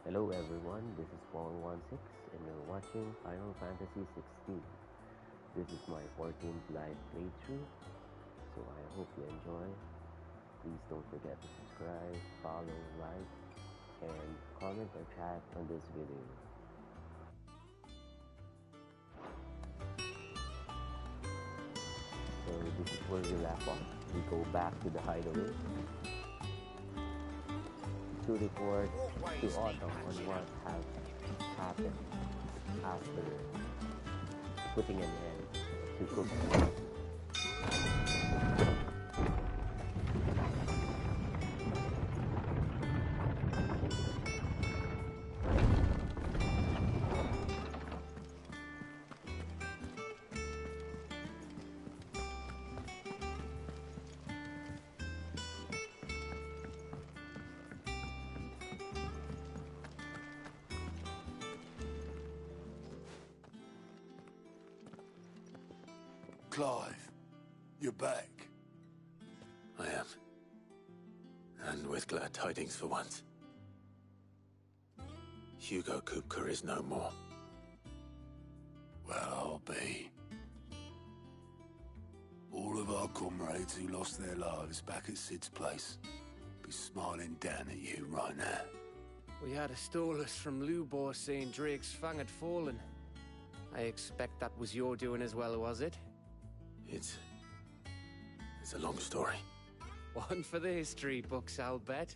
Hello everyone, this is Paul16 and you're watching Final Fantasy 16. This is my 14th live playthrough, so I hope you enjoy. Please don't forget to subscribe, follow, like, and comment or chat on this video. So this is where we left off. We go back to the hideaway to report to Autumn on what has happened after putting an end to cooking. Clive, you're back. I am. And with glad tidings for once. Hugo Kupka is no more. Well, I'll be. All of our comrades who lost their lives back at Sid's place be smiling down at you right now. We had a stolus from Lubor saying Drake's fang had fallen. I expect that was your doing as well, was it? It's a long story. One for the history books, I'll bet.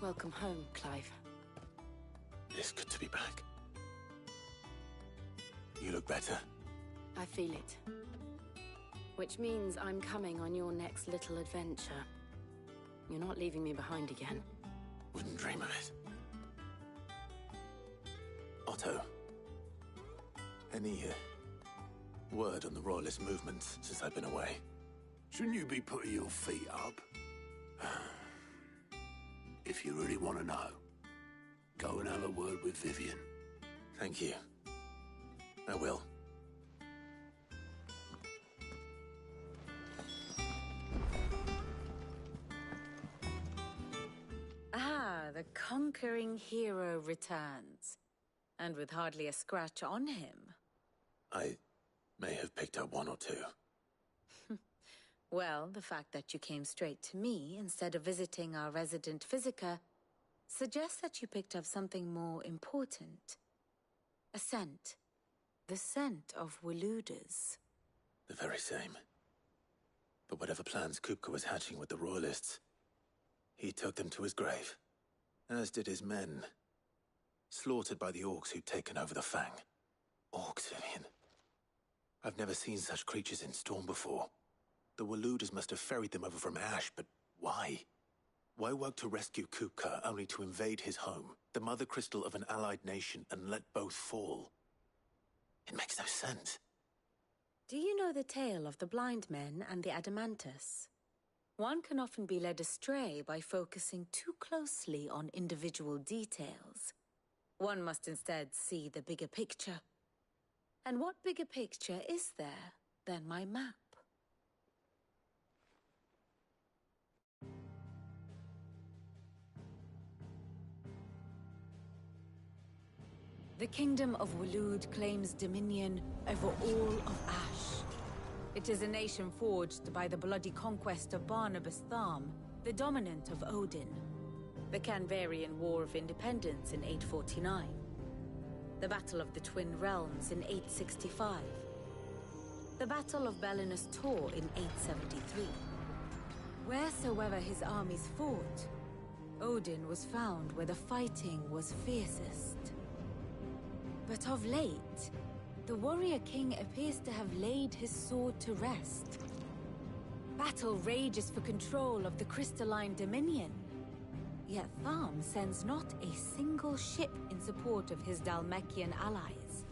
Welcome home, Clive. It's good to be back. You look better. I feel it. Which means I'm coming on your next little adventure. You're not leaving me behind again. Wouldn't dream of it. Otto. Any word on the Royalist movements since I've been away? Shouldn't you be putting your feet up? If you really want to know, go and have a word with Vivian. Thank you. I will. Ah, the conquering hero returns. And with hardly a scratch on him. I may have picked up one or two. Well, the fact that you came straight to me instead of visiting our resident physiker suggests that you picked up something more important. A scent. The scent of Waludas. The very same. But whatever plans Kupka was hatching with the Royalists, he took them to his grave. As did his men. Slaughtered by the orcs who'd taken over the Fang. Orcs, Vivian. I've never seen such creatures in Storm before. The Waludas must have ferried them over from Ash, but why? Why work to rescue Kupka only to invade his home, the mother crystal of an allied nation, and let both fall? It makes no sense. Do you know the tale of the blind men and the Adamantus? One can often be led astray by focusing too closely on individual details. One must instead see the bigger picture. And what bigger picture is there than my map? The Kingdom of Waloed claims dominion over all of Ash. It is a nation forged by the bloody conquest of Barnabas Tharm, the dominant of Odin. The Canvarian War of Independence in 849. The Battle of the Twin Realms in 865. The Battle of Belinus Tor in 873. Wheresoever his armies fought, Odin was found where the fighting was fiercest. But of late, the warrior king appears to have laid his sword to rest. Battle rages for control of the crystalline dominion. Yet Tharm sends not a single ship in support of his Dhalmekian allies.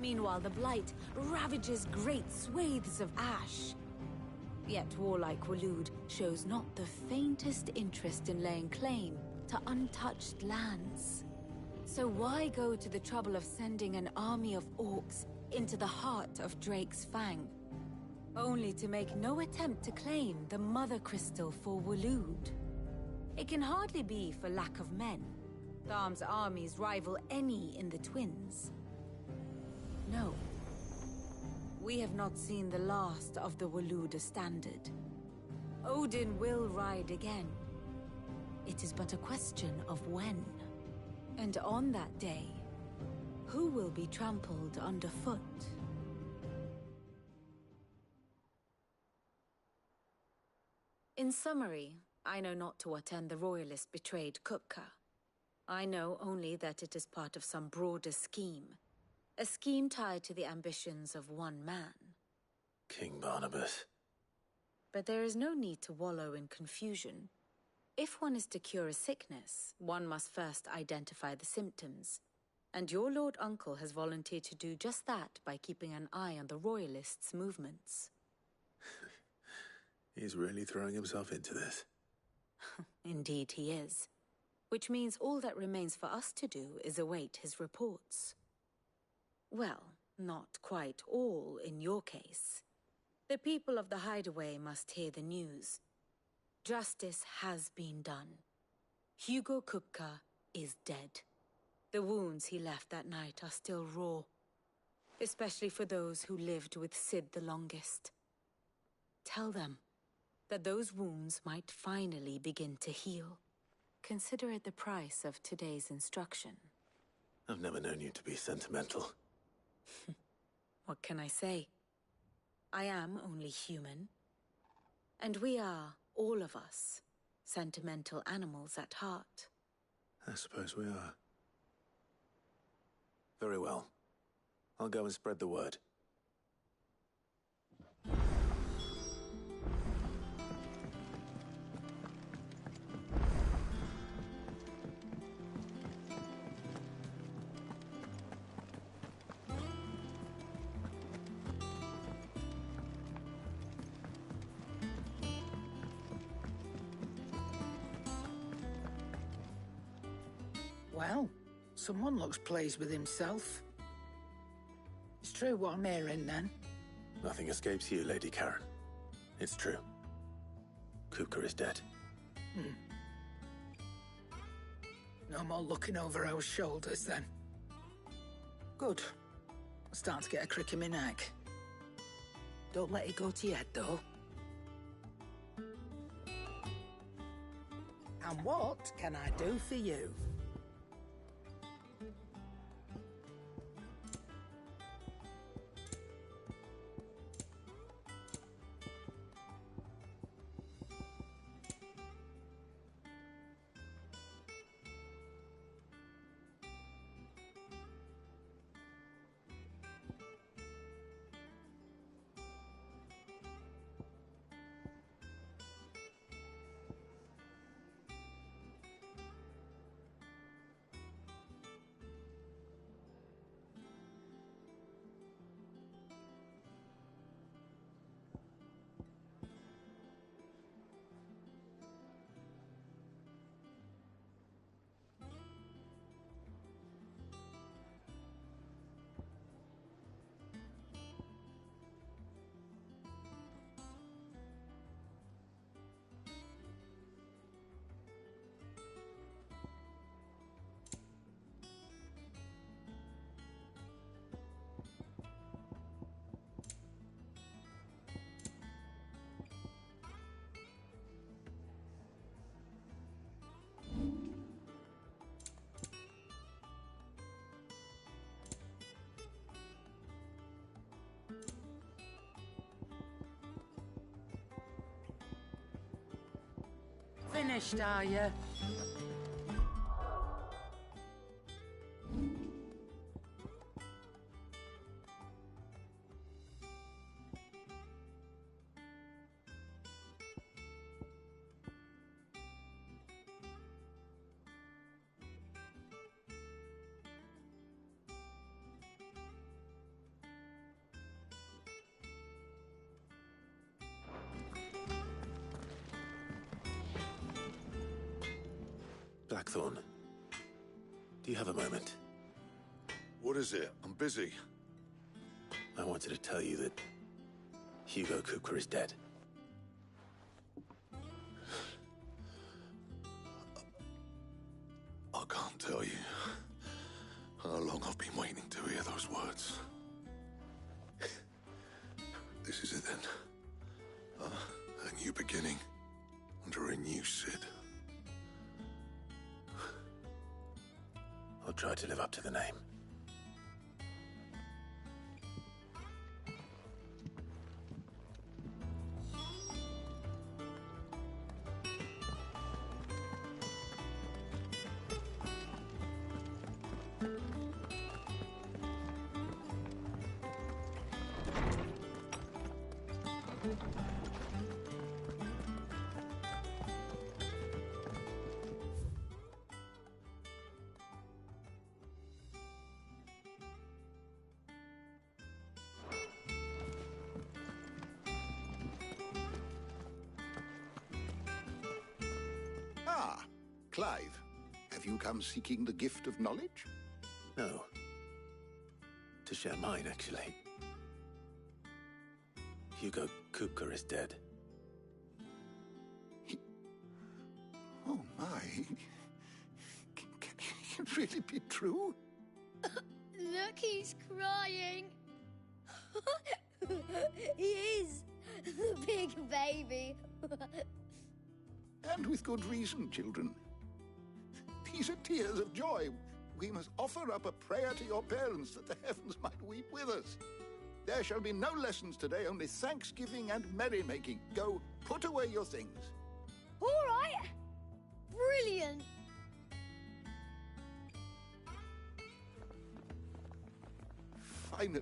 Meanwhile, the Blight ravages great swathes of Ash. Yet warlike Waloed shows not the faintest interest in laying claim to untouched lands. So why go to the trouble of sending an army of orcs into the heart of Drake's Fang, only to make no attempt to claim the Mother Crystal for Waloed? It can hardly be for lack of men. Tharm's armies rival any in the Twins. No. We have not seen the last of the Waluda standard. Odin will ride again. It is but a question of when. And on that day, who will be trampled underfoot? In summary, I know not to what end the Royalists betrayed Kupka. I know only that it is part of some broader scheme. A scheme tied to the ambitions of one man. King Barnabas. But there is no need to wallow in confusion. If one is to cure a sickness, one must first identify the symptoms. And your Lord Uncle has volunteered to do just that by keeping an eye on the Royalists' movements. He's really throwing himself into this. Indeed he is. Which means all that remains for us to do is await his reports. Well, not quite all in your case. The people of the Hideaway must hear the news. Justice has been done. Hugo Kupka is dead. The wounds he left that night are still raw, especially for those who lived with Sid the longest. Tell them that those wounds might finally begin to heal. Consider it the price of today's instruction. I've never known you to be sentimental. What can I say? I am only human. And we are, all of us, sentimental animals at heart. I suppose we are. Very well. I'll go and spread the word. Well, someone looks pleased with himself. It's true what I'm hearing, then. Nothing escapes you, Lady Karen. It's true. Kupka is dead. No more looking over our shoulders, then. Good. I'm starting to get a crick in my neck. Don't let it go to your head, though. And what can I do for you? Finished, are you? Blackthorn, do you have a moment? What is it? I'm busy. I wanted to tell you that Hugo Kupka is dead. I can't tell try to live up to the name. Ah, Clive. Have you come seeking the gift of knowledge? No. To share mine, actually. Hugo Kupka is dead. Oh, my. Can it really be true? Look, he's crying. He is. The big baby. And with good reason, children. These are tears of joy. We must offer up a prayer to your parents that the heavens might weep with us. There shall be no lessons today, only thanksgiving and merrymaking. Go, put away your things. All right. Brilliant. Finally,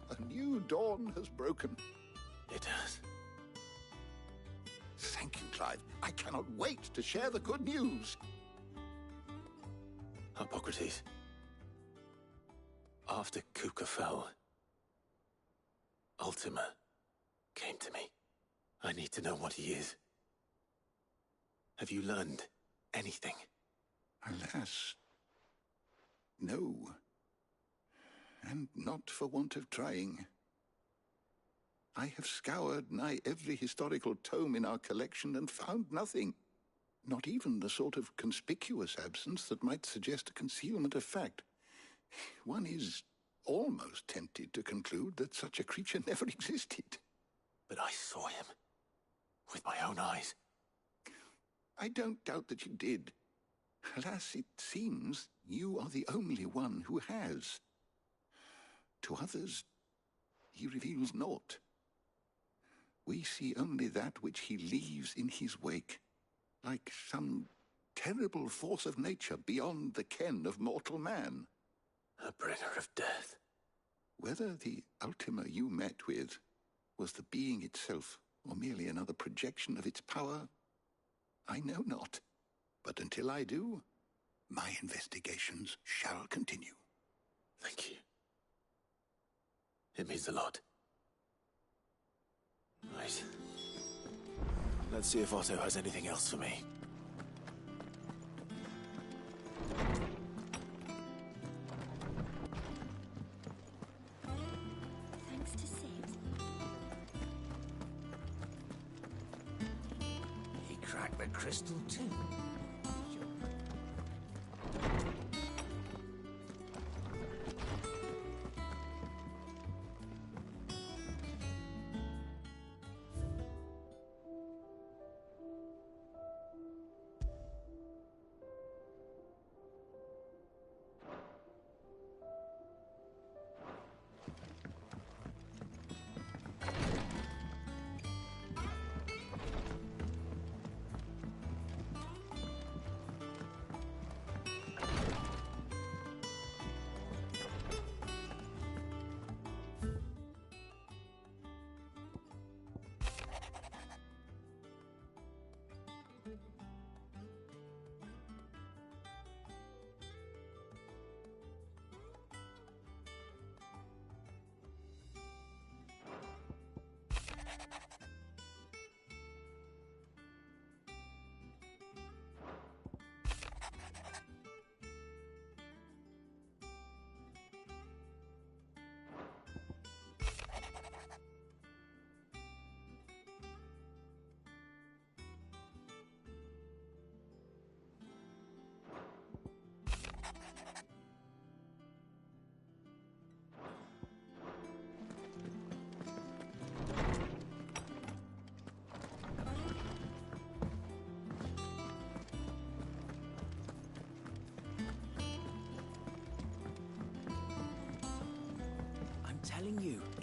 a new dawn has broken. It has. Thank you, Clive. I cannot wait to share the good news. Hippocrates. After Kupka fell, Ultima came to me. I need to know what he is. Have you learned anything? Alas, no. And not for want of trying. I have scoured nigh every historical tome in our collection and found nothing. Not even the sort of conspicuous absence that might suggest a concealment of fact. One is almost tempted to conclude that such a creature never existed. But I saw him. With my own eyes. I don't doubt that you did. Alas, it seems you are the only one who has. To others, he reveals naught. We see only that which he leaves in his wake, like some terrible force of nature beyond the ken of mortal man. A bringer of death. Whether the Ultima you met with was the being itself, or merely another projection of its power, I know not. But until I do, my investigations shall continue. Thank you. It means a lot. Right. Let's see if Otto has anything else for me. Thanks to Sid. He cracked the crystal too.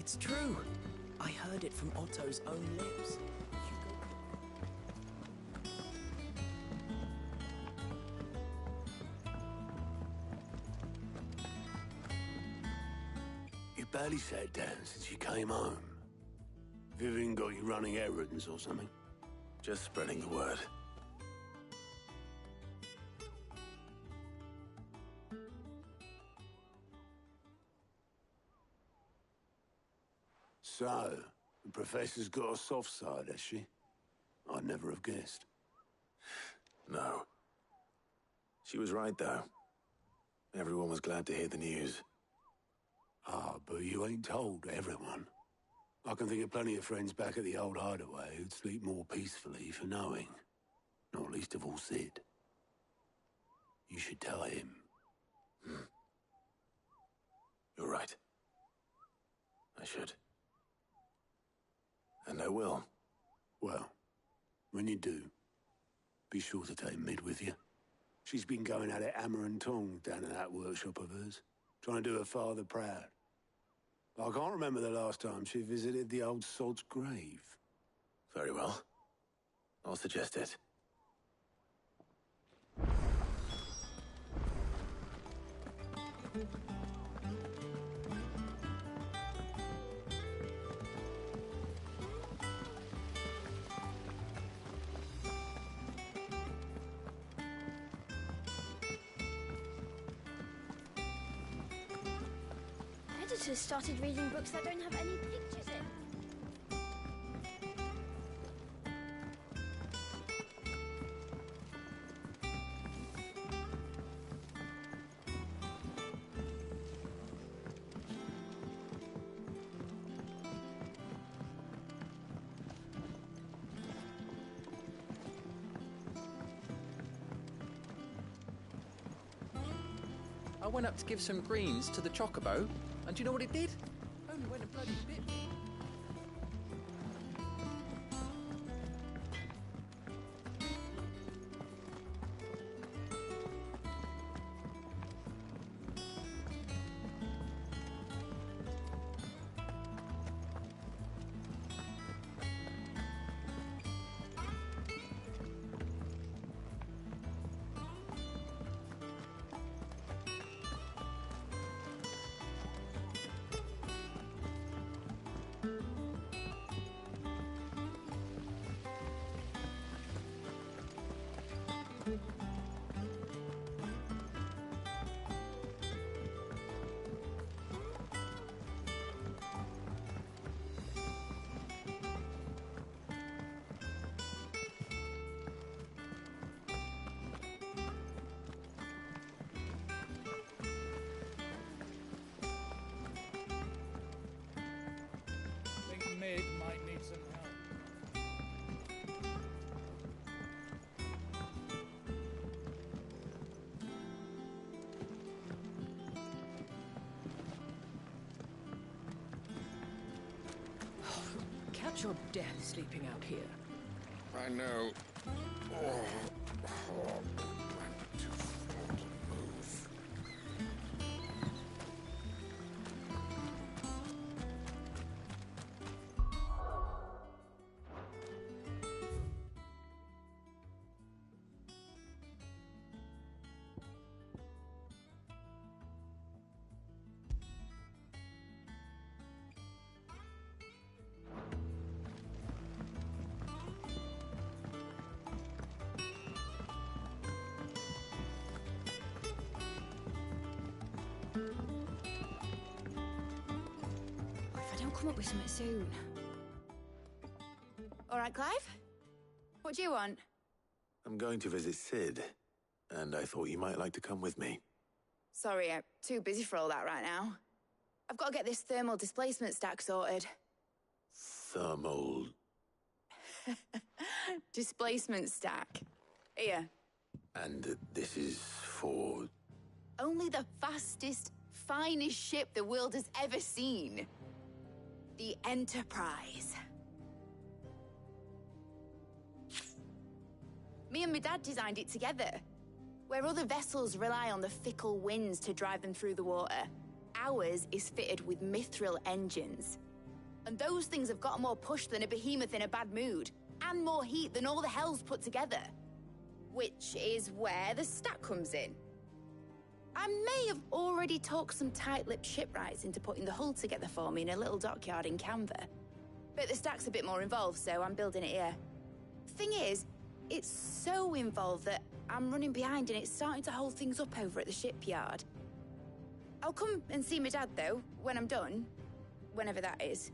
It's true. I heard it from Otto's own lips. You barely sat down since you came home. Vivian got you running errands or something? Just spreading the word. So, the Professor's got a soft side, has she? I'd never have guessed. No. She was right, though. Everyone was glad to hear the news. Ah, but you ain't told everyone. I can think of plenty of friends back at the old hideaway who'd sleep more peacefully for knowing. Not least of all Sid. You should tell him. You're right. I should. And I will. Well, when you do, be sure to take Mid with you. She's been going at it hammer and tongs down in that workshop of hers, trying to do her father proud. I can't remember the last time she visited the old sod's grave. Very well. I'll suggest it. Editors started reading books that don't have any pictures in. I went up to give some greens to the chocobo, and do you know what it did? Only went and bloody bit me. Mid might need some help. Catch your death sleeping out here. I know. I'm too full to move. If I don't come up with something soon. All right, Clive? What do you want? I'm going to visit Sid, and I thought you might like to come with me. Sorry, I'm too busy for all that right now. I've got to get this thermal displacement stack sorted. Thermal... Displacement stack. Here. And this is for... Only the fastest, finest ship the world has ever seen. The Enterprise. Me and my dad designed it together. Where other vessels rely on the fickle winds to drive them through the water, ours is fitted with mithril engines. And those things have got more push than a behemoth in a bad mood, and more heat than all the hells put together. Which is where the stack comes in. I may have already talked some tight-lipped shipwrights into putting the hull together for me in a little dockyard in Canva. But the stack's a bit more involved, so I'm building it here. Thing is, it's so involved that I'm running behind and it's starting to hold things up over at the shipyard. I'll come and see my dad, though, when I'm done. Whenever that is.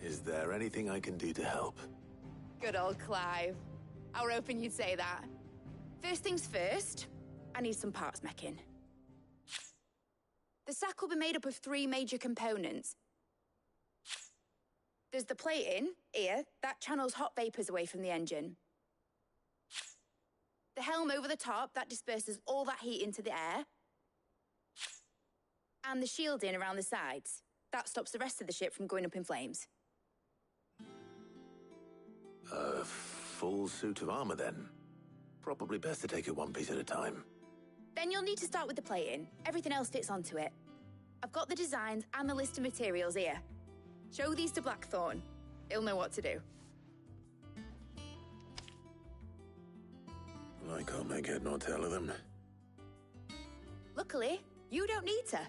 Is there anything I can do to help? Good old Clive. I were hoping you'd say that. First things first, I need some parts meching. The sack will be made up of 3 major components. There's the plating, here, that channels hot vapors away from the engine. The helm over the top, that disperses all that heat into the air. And the shielding around the sides. That stops the rest of the ship from going up in flames. A full suit of armor, then. Probably best to take it one piece at a time. Then you'll need to start with the plating. Everything else fits onto it. I've got the designs and the list of materials here. Show these to Blackthorn. He'll know what to do. I can't make head nor tail of them. Luckily, you don't need to.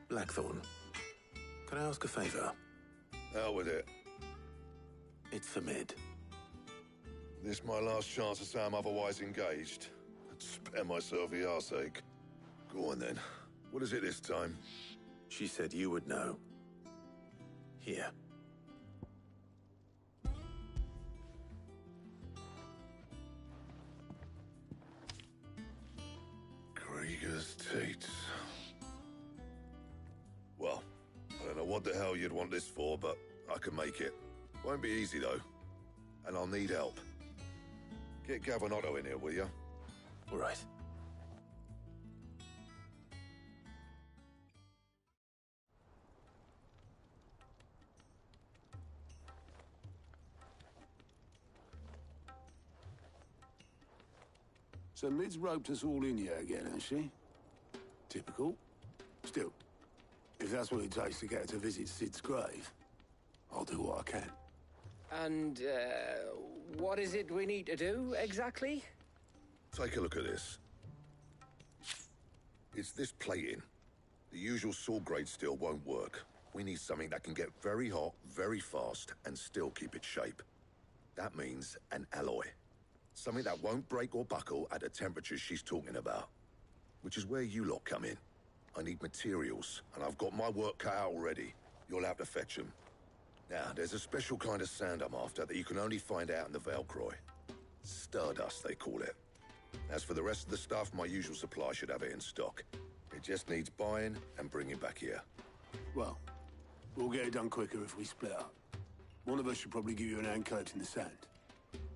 Blackthorn, can I ask a favor? Hell with it. It's for Mid. This my last chance to say I'm otherwise engaged. I'd spare myself the arseache. Go on then. What is it this time? She said you would know. Here. Krieger's Teats. Well, I don't know what the hell you'd want this for, but I can make it. Won't be easy, though. And I'll need help. Get Gavin-Otto in here, will you? All right. So Mid's roped us all in here again, has she? Typical. Still, if that's what it takes to get her to visit Sid's grave, I'll do what I can. And, what is it we need to do, exactly? Take a look at this. It's this plating. The usual sword-grade steel won't work. We need something that can get very hot, very fast, and still keep its shape. That means an alloy. Something that won't break or buckle at the temperatures she's talking about. Which is where you lot come in. I need materials, and I've got my work cut out already. You'll have to fetch them. Now, there's a special kind of sand I'm after that you can only find out in the Valcroy. Stardust, they call it. As for the rest of the stuff, my usual supply should have it in stock. It just needs buying and bringing back here. Well, we'll get it done quicker if we split up. One of us should probably give you an hand coat in the sand.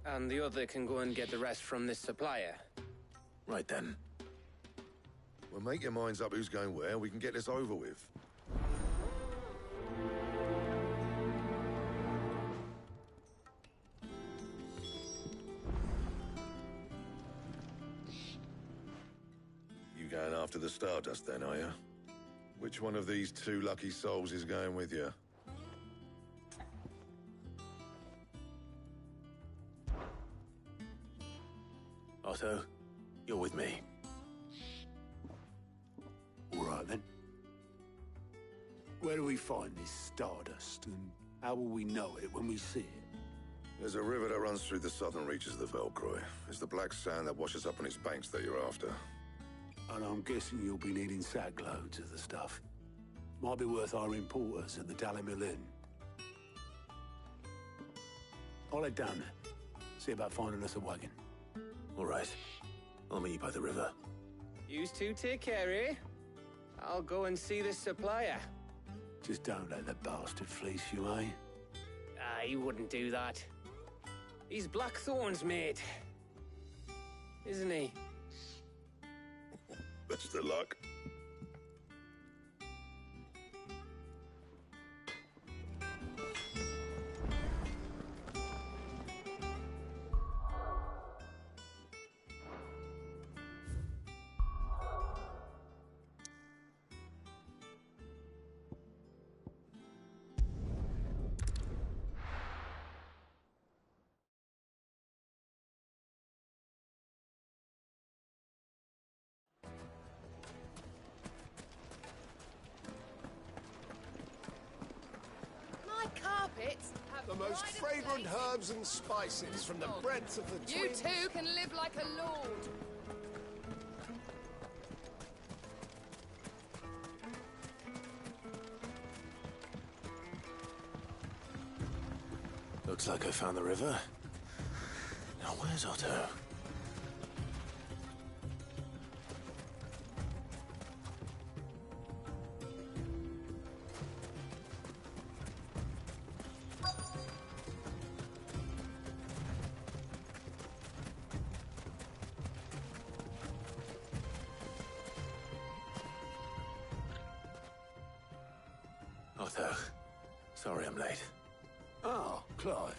And the other can go and get the rest from this supplier. Right then. Well, make your minds up who's going where, we can get this over with. You going after the Stardust then, are you? Which one of these 2 lucky souls is going with you? Otto, you're with me. All right, then. Where do we find this Stardust, and how will we know it when we see it? There's a river that runs through the southern reaches of the Velcroy. It's the black sand that washes up on its banks that you're after. And I'm guessing you'll be needing sackloads of the stuff. Might be worth hiring porters at the Dalimil Inn. I'll head down there. See about finding us a wagon. All right. I'll meet you by the river. Yous two take care, eh? I'll go and see this supplier. Just don't let the bastard fleece you, eh? He wouldn't do that. He's Blackthorn's mate. Isn't he? Best of luck. Carpets have The most fragrant herbs and spices from the breadth of the You twin... two can live like a lord. Looks like I found the river. Now where's Otto? Otto, sorry I'm late. Oh, Clive.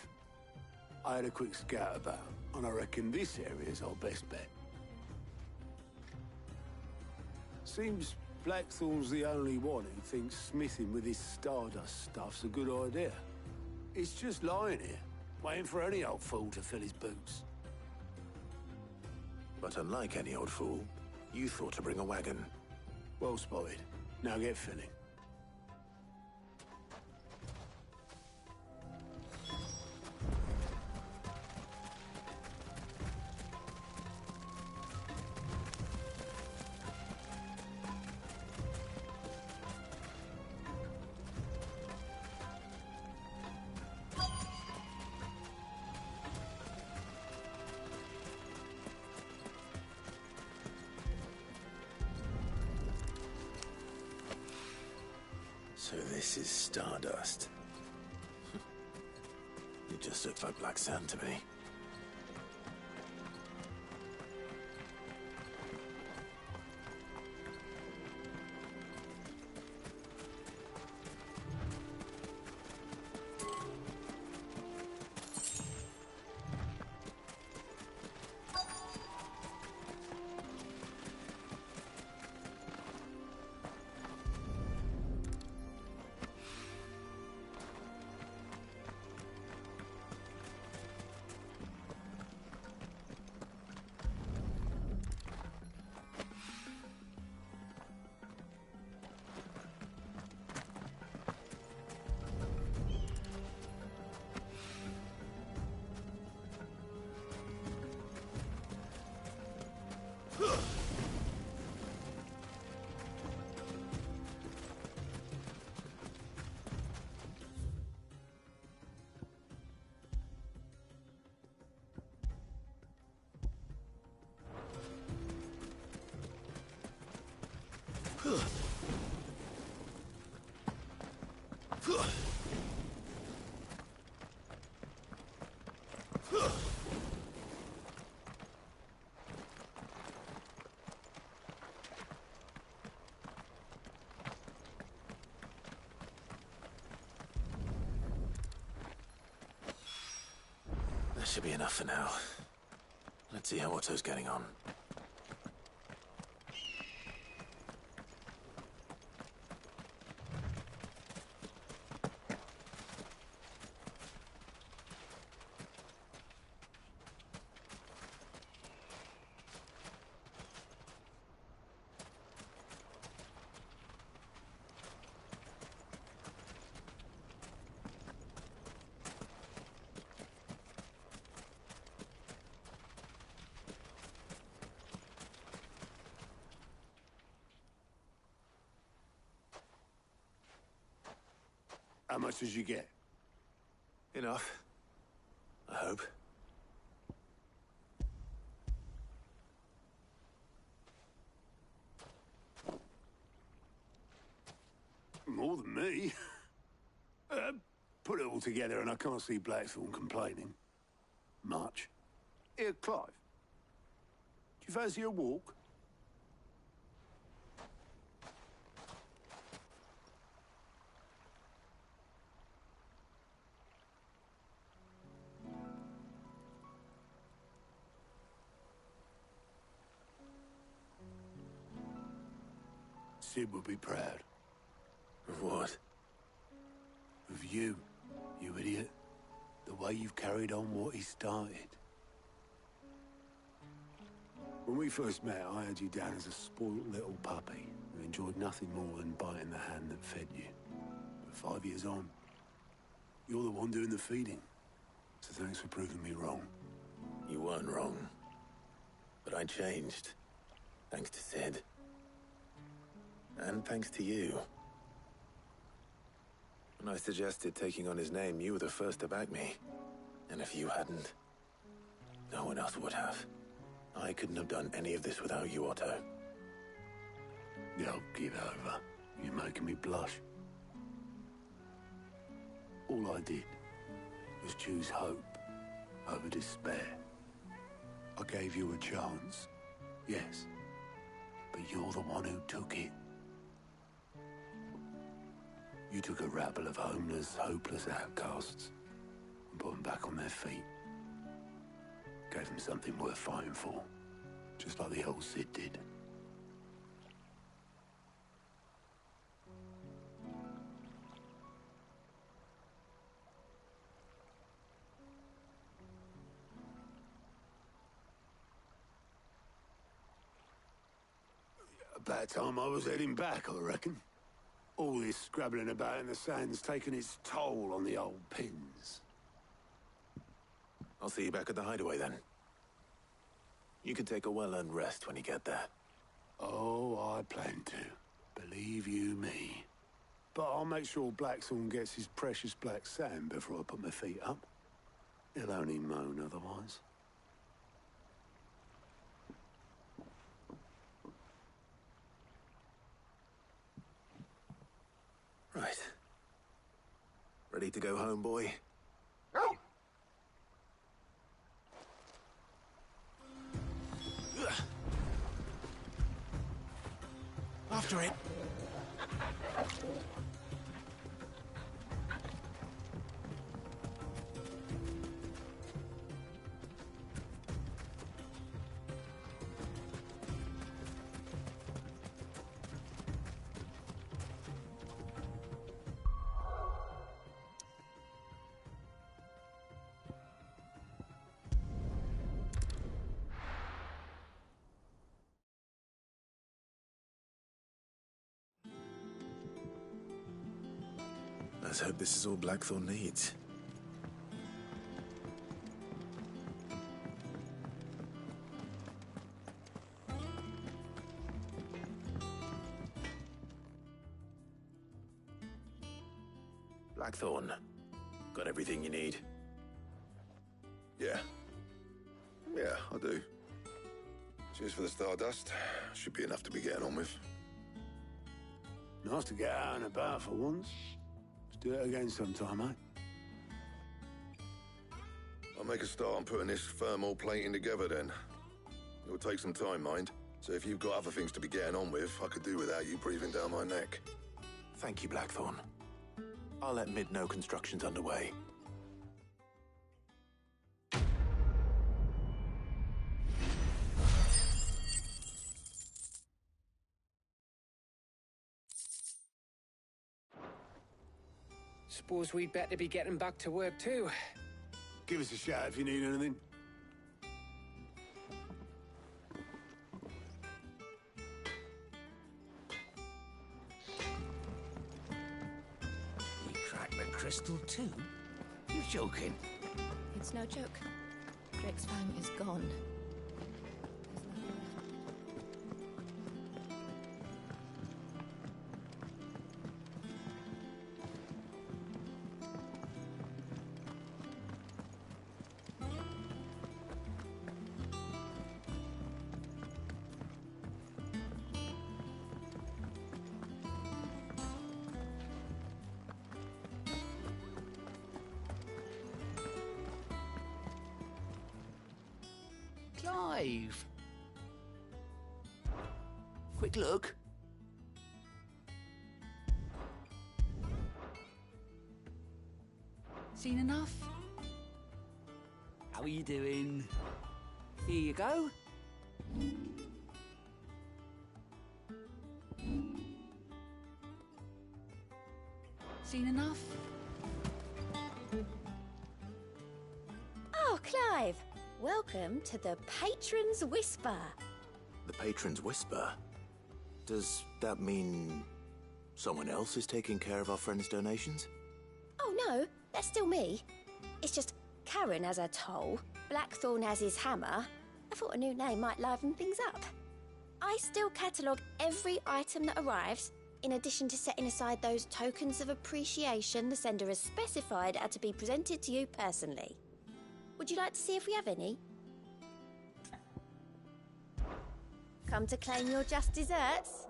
I had a quick scout about, and I reckon this area's our best bet. Seems Blackthorn's the only one who thinks smithing with his Stardust stuff's a good idea. It's just lying here, waiting for any old fool to fill his boots. But unlike any old fool, you thought to bring a wagon. Well spotted. Now get filling. So this is Stardust. It just looks like black sand to me. That should be enough for now. Let's see how Otto's getting on. much did you get? Enough. I hope. More than me. Put it all together and I can't see Blackthorn complaining. Much. Here, Clive. Do you fancy a walk? Sid would be proud. Of what? Of you, you idiot. The way you've carried on what he started. When we first met, I had you down as a spoilt little puppy who enjoyed nothing more than biting the hand that fed you. But 5 years on, you're the one doing the feeding. So thanks for proving me wrong. You weren't wrong. But I changed. Thanks to Sid. And thanks to you. When I suggested taking on his name, you were the first to back me. And if you hadn't, no one else would have. I couldn't have done any of this without you, Otto. Yo, give over. You're making me blush. All I did was choose hope over despair. I gave you a chance, yes, but you're the one who took it. You took a rabble of homeless, hopeless outcasts and put them back on their feet. Gave them something worth fighting for, just like the old Sid did. About time I was heading back, I reckon. All this scrabbling about in the sand's taken its toll on the old pins. I'll see you back at the hideaway then. You can take a well-earned rest when you get there. Oh, I plan to. Believe you me. But I'll make sure Blackthorn gets his precious black sand before I put my feet up. He'll only moan otherwise. Right. Ready to go home, boy? After it. Let's hope this is all Blackthorn needs. Blackthorn, got everything you need? Yeah, I do. Cheers for the stardust. Should be enough to be getting on with. Nice to get out and about for once. Let's do it again sometime, eh? I'll make a start on putting this thermal plating together then. It'll take some time, mind. So if you've got other things to be getting on with, I could do without you breathing down my neck. Thank you, Blackthorn. I'll let Mid know construction's underway. Suppose we'd better be getting back to work too. Give us a shout if you need anything. We cracked the crystal too? You're joking. It's no joke. Drake's fang is gone. Clive. Quick look. Seen enough? How are you doing? Here you go. Seen enough? Oh, Clive. Welcome to the Patron's Whisper. The Patron's Whisper? Does that mean someone else is taking care of our friend's donations? Oh, no. That's still me. It's just Karen has her toll, Blackthorn has his hammer. I thought a new name might liven things up. I still catalogue every item that arrives, in addition to setting aside those tokens of appreciation the sender has specified are to be presented to you personally. Would you like to see if we have any? Come to claim your just desserts?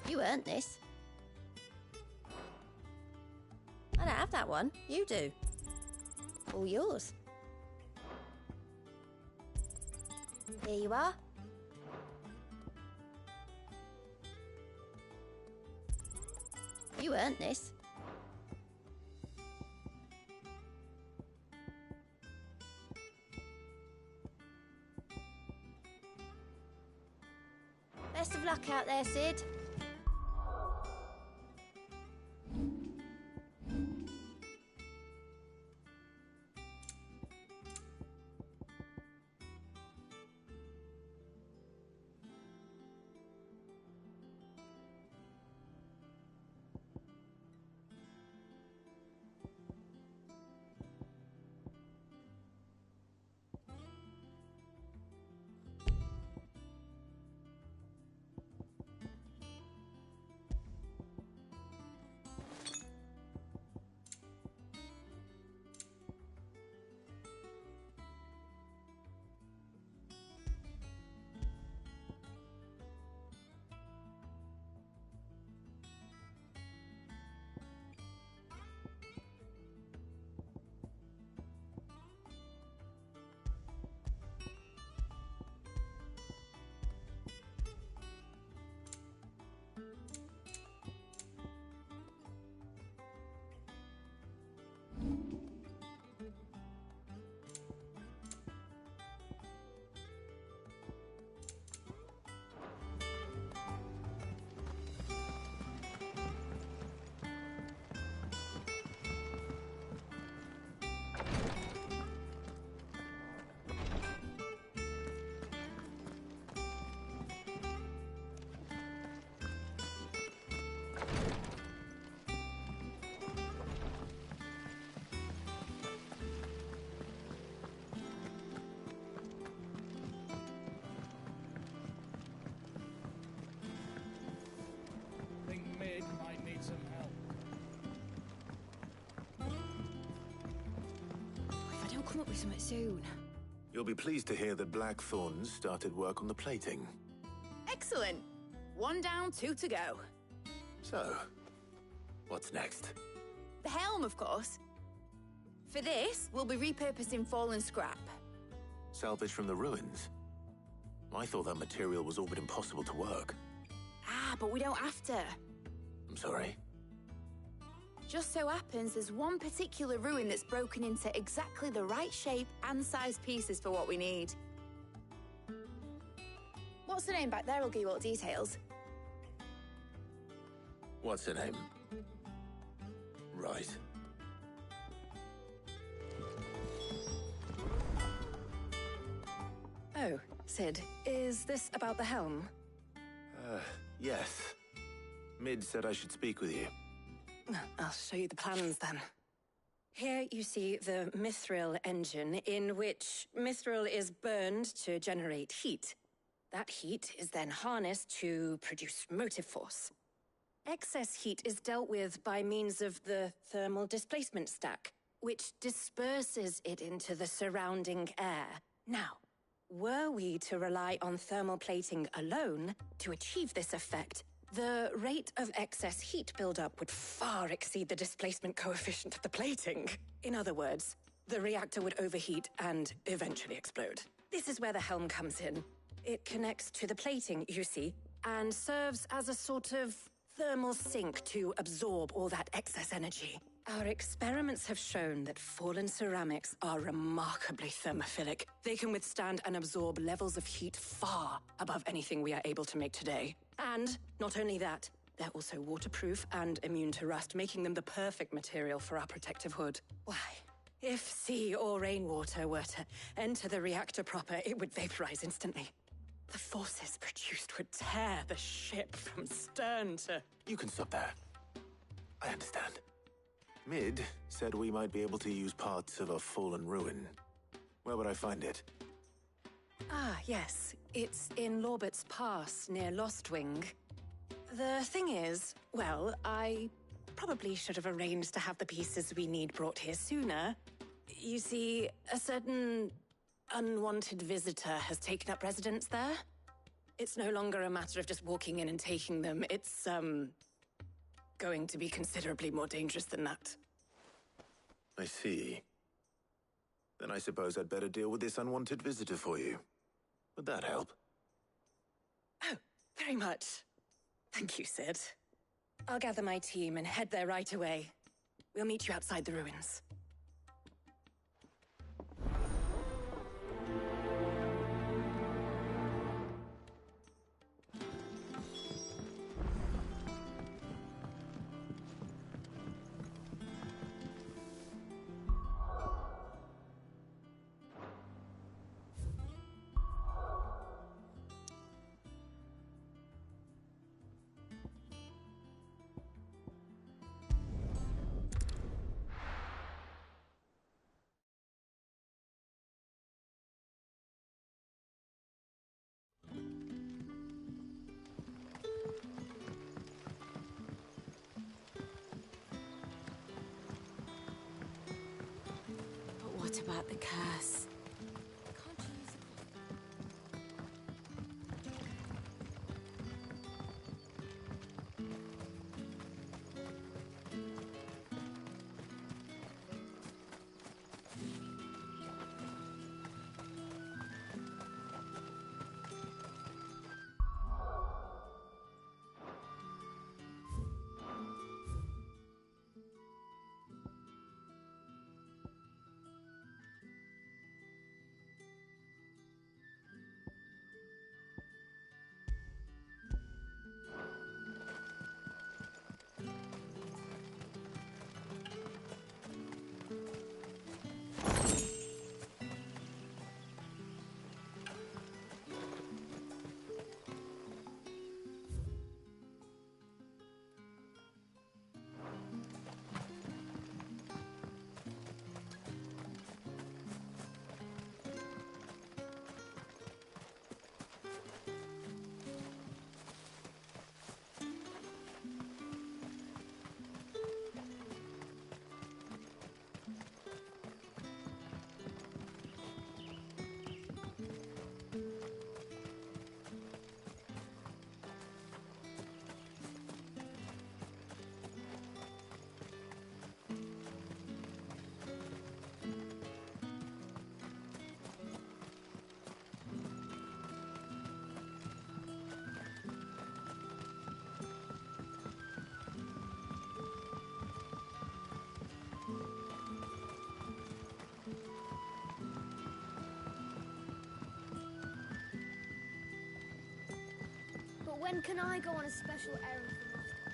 You earned this. I don't have that one. You do. All yours. Here you are. You earned this. Best of luck out there, Sid. Come up with something soon. You'll be pleased to hear that Blackthorn started work on the plating. Excellent. One down, two to go. So, what's next? The helm, of course. For this, we'll be repurposing fallen scrap. Salvage from the ruins? I thought that material was all but impossible to work. Ah, but we don't have to. I'm sorry? Just so happens there's one particular ruin that's broken into exactly the right shape and size pieces for what we need. What's the name back there? I'll give you all the details. What's her name? Right. Oh, Sid, is this about the helm? Yes. Mid said I should speak with you. I'll show you the plans then. Here you see the mithril engine, in which mithril is burned to generate heat. That heat is then harnessed to produce motive force. Excess heat is dealt with by means of the thermal displacement stack, which disperses it into the surrounding air. Now, were we to rely on thermal plating alone to achieve this effect, the rate of excess heat buildup would far exceed the displacement coefficient of the plating. In other words, the reactor would overheat and eventually explode. This is where the helm comes in. It connects to the plating, you see, and serves as a sort of thermal sink to absorb all that excess energy. Our experiments have shown that fallen ceramics are remarkably thermophilic. They can withstand and absorb levels of heat far above anything we are able to make today. And not only that, they're also waterproof and immune to rust, making them the perfect material for our protective hood. Why, if sea or rainwater were to enter the reactor proper, it would vaporize instantly. The forces produced would tear the ship from stern to... You can stop there. I understand. Mid said we might be able to use parts of a fallen ruin. Where would I find it? Ah, yes. It's in Lorbert's Pass, near Lostwing. The thing is, well, I probably should have arranged to have the pieces we need brought here sooner. You see, a certain unwanted visitor has taken up residence there. It's no longer a matter of just walking in and taking them. It's, going to be considerably more dangerous than that. I see. Then I suppose I'd better deal with this unwanted visitor for you. Would that help? Oh, very much. Thank you, Sid. I'll gather my team and head there right away. We'll meet you outside the ruins. What about the curse? Can't you use But when can I go on a special errand for Master?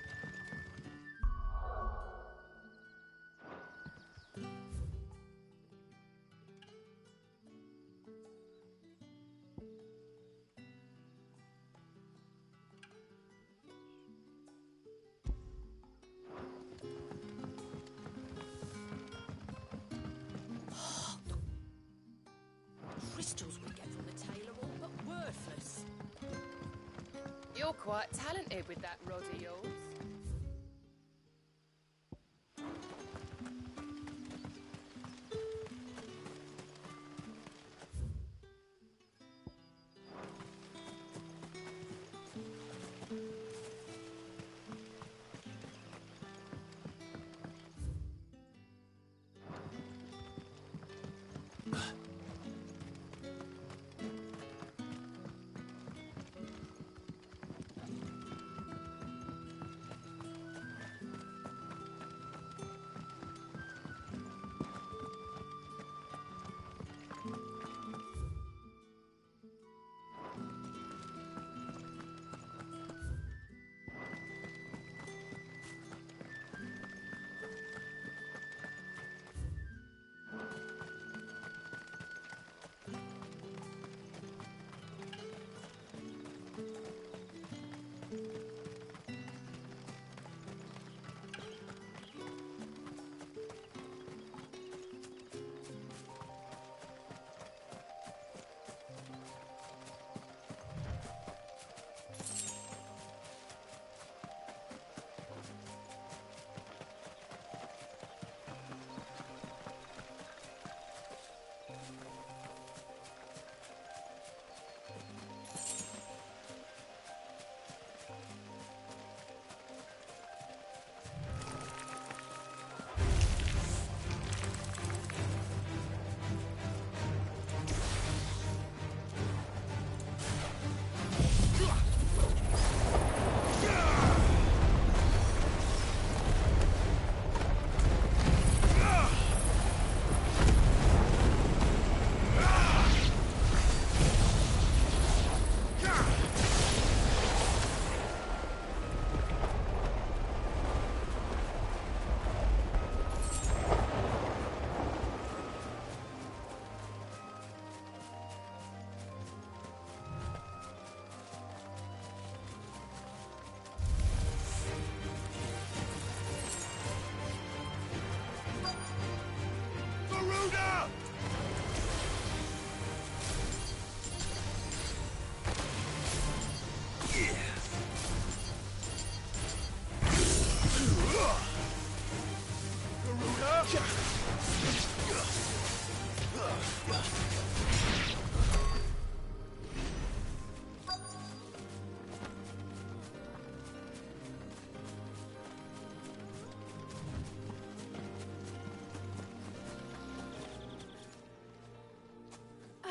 pistols we get from the tailor all but worthless. You're quite talented with that rod of yours.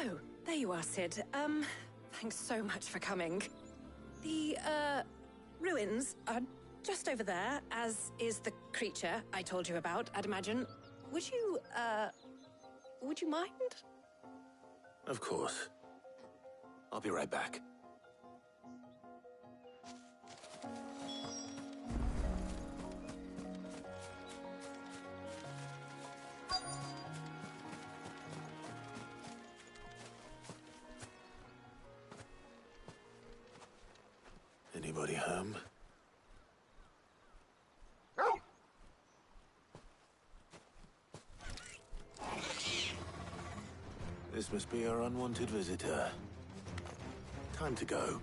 Oh, there you are, Sid. Thanks so much for coming. The, ruins are just over there, as is the creature I told you about, I'd imagine. Would you mind? Of course. I'll be right back. Anybody home? This must be our unwanted visitor. Time to go.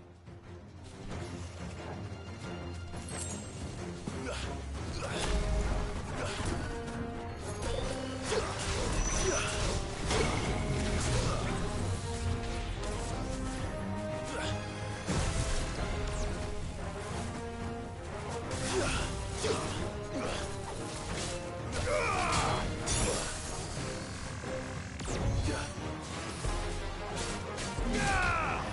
Yeah!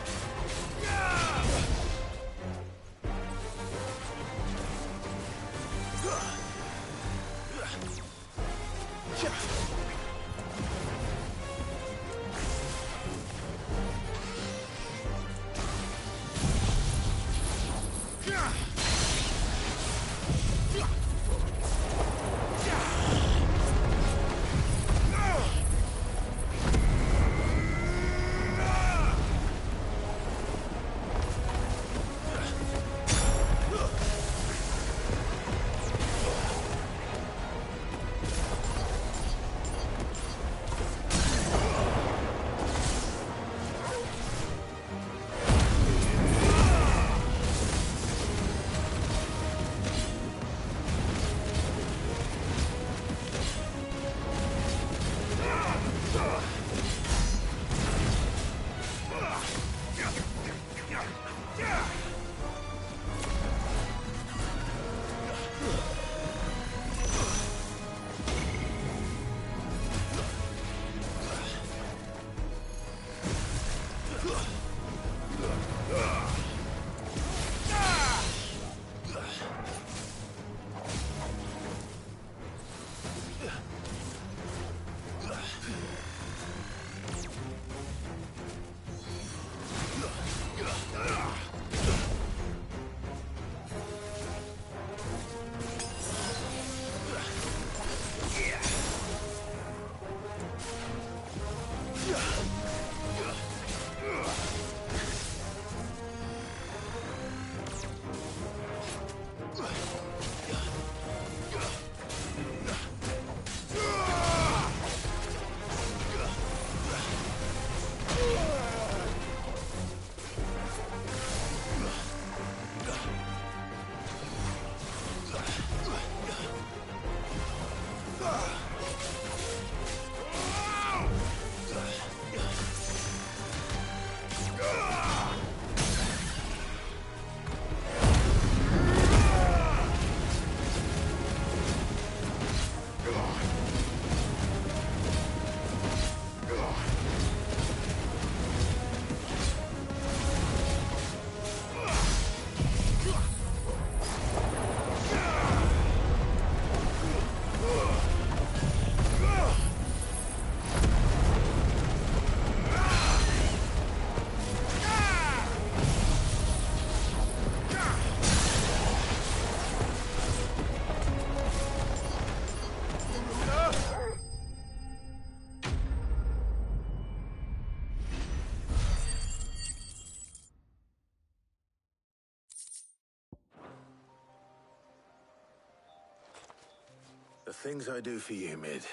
The things I do for you, Mid.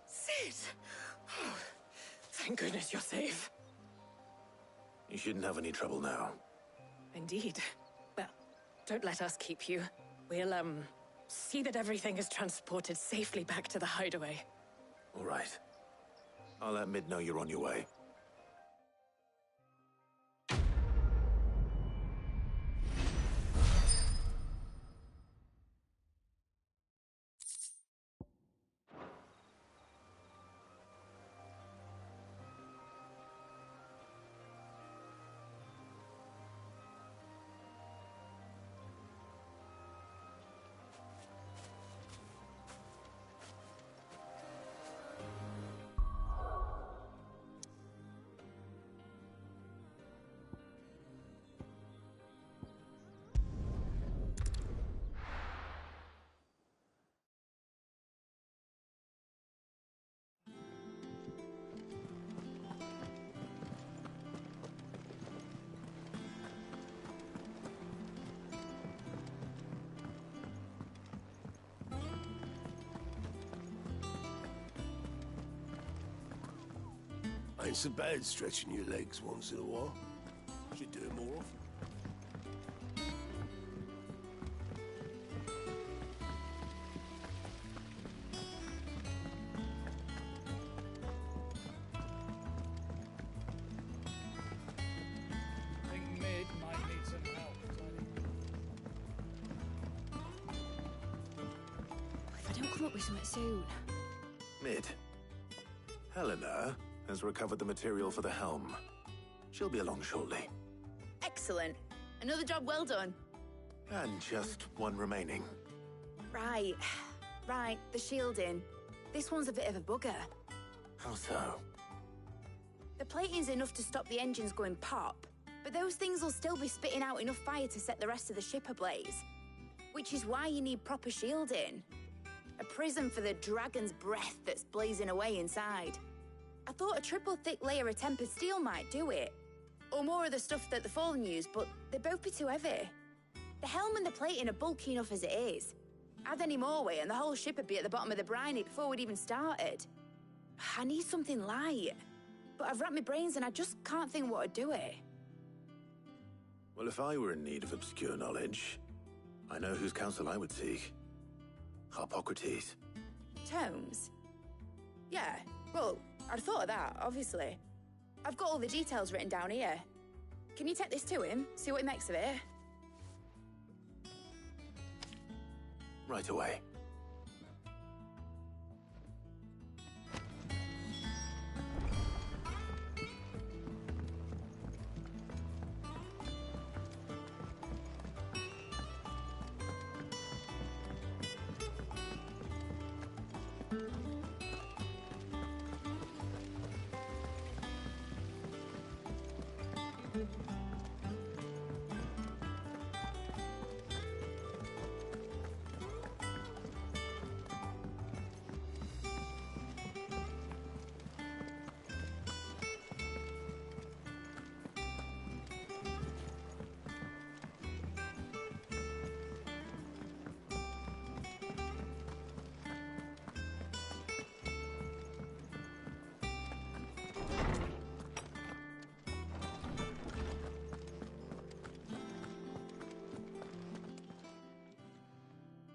Sid! Oh, thank goodness you're safe. You shouldn't have any trouble now. Indeed. Well, don't let us keep you. We'll, see that everything is transported safely back to the hideaway. All right. I'll let Mid know you're on your way. Ain't so bad stretching your legs once in a while. Should do it more often. I think Mid might need some help. If I don't come up with something soon. Mid. Helena has recovered the material for the helm. She'll be along shortly. Excellent. Another job well done. And just one remaining. Right. Right, the shielding. This one's a bit of a bugger. How so? The plating's enough to stop the engines going pop, but those things will still be spitting out enough fire to set the rest of the ship ablaze. Which is why you need proper shielding. A prism for the dragon's breath that's blazing away inside. I thought a triple thick layer of tempered steel might do it. Or more of the stuff that the Fallen use, but they'd both be too heavy. The helm and the plating are bulky enough as it is. Add any more weight and the whole ship would be at the bottom of the briny before we'd even started. I need something light. But I've racked my brains and I just can't think what would do it. Well, if I were in need of obscure knowledge, I know whose counsel I would seek. Harpocrates. Tomes? Yeah, well, I'd thought of that, obviously. I've got all the details written down here. Can you take this to him, see what he makes of it? Right away.